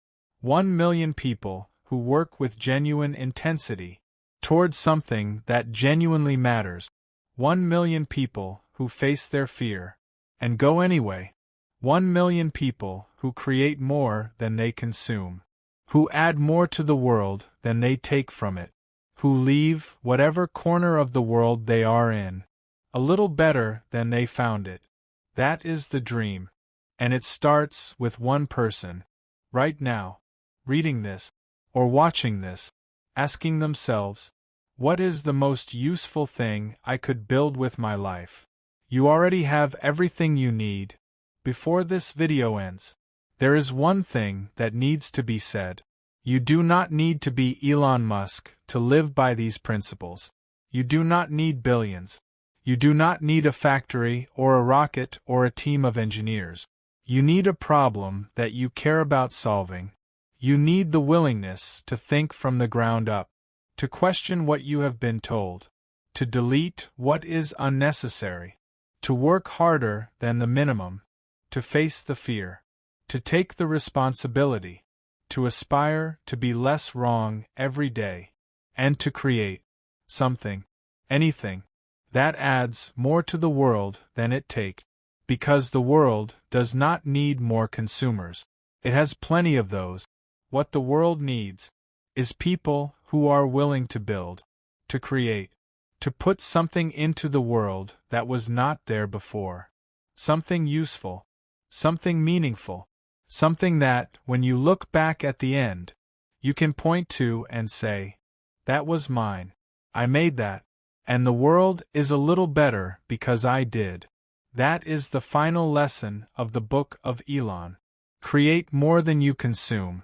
1 million people who work with genuine intensity towards something that genuinely matters. 1 million people who face their fear and go anyway. 1 million people who create more than they consume, who add more to the world than they take from it, who leave whatever corner of the world they are in a little better than they found it. That is the dream. And it starts with one person, right now, reading this, or watching this, asking themselves, what is the most useful thing I could build with my life? You already have everything you need. Before this video ends, there is one thing that needs to be said. You do not need to be Elon Musk to live by these principles. You do not need billions. You do not need a factory or a rocket or a team of engineers. You need a problem that you care about solving. You need the willingness to think from the ground up, to question what you have been told, to delete what is unnecessary, to work harder than the minimum, to face the fear, to take the responsibility, to aspire to be less wrong every day, and to create something, anything, that adds more to the world than it takes. Because the world does not need more consumers. It has plenty of those. What the world needs is people who are willing to build, to create, to put something into the world that was not there before. Something useful, something meaningful, something that, when you look back at the end, you can point to and say, that was mine. I made that. And the world is a little better because I did. That is the final lesson of the Book of Elon. Create more than you consume.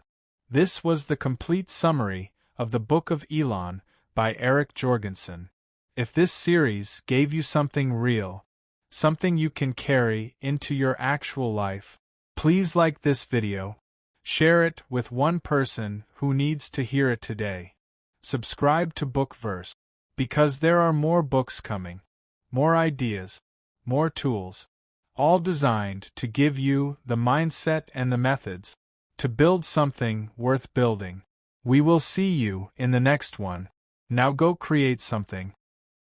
This was the complete summary of the Book of Elon by Eric Jorgenson. If this series gave you something real, something you can carry into your actual life. Please like this video. Share it with one person who needs to hear it today. Subscribe to Bookverse, because there are more books coming, more ideas, more tools, all designed to give you the mindset and the methods to build something worth building. We will see you in the next one. Now go create something.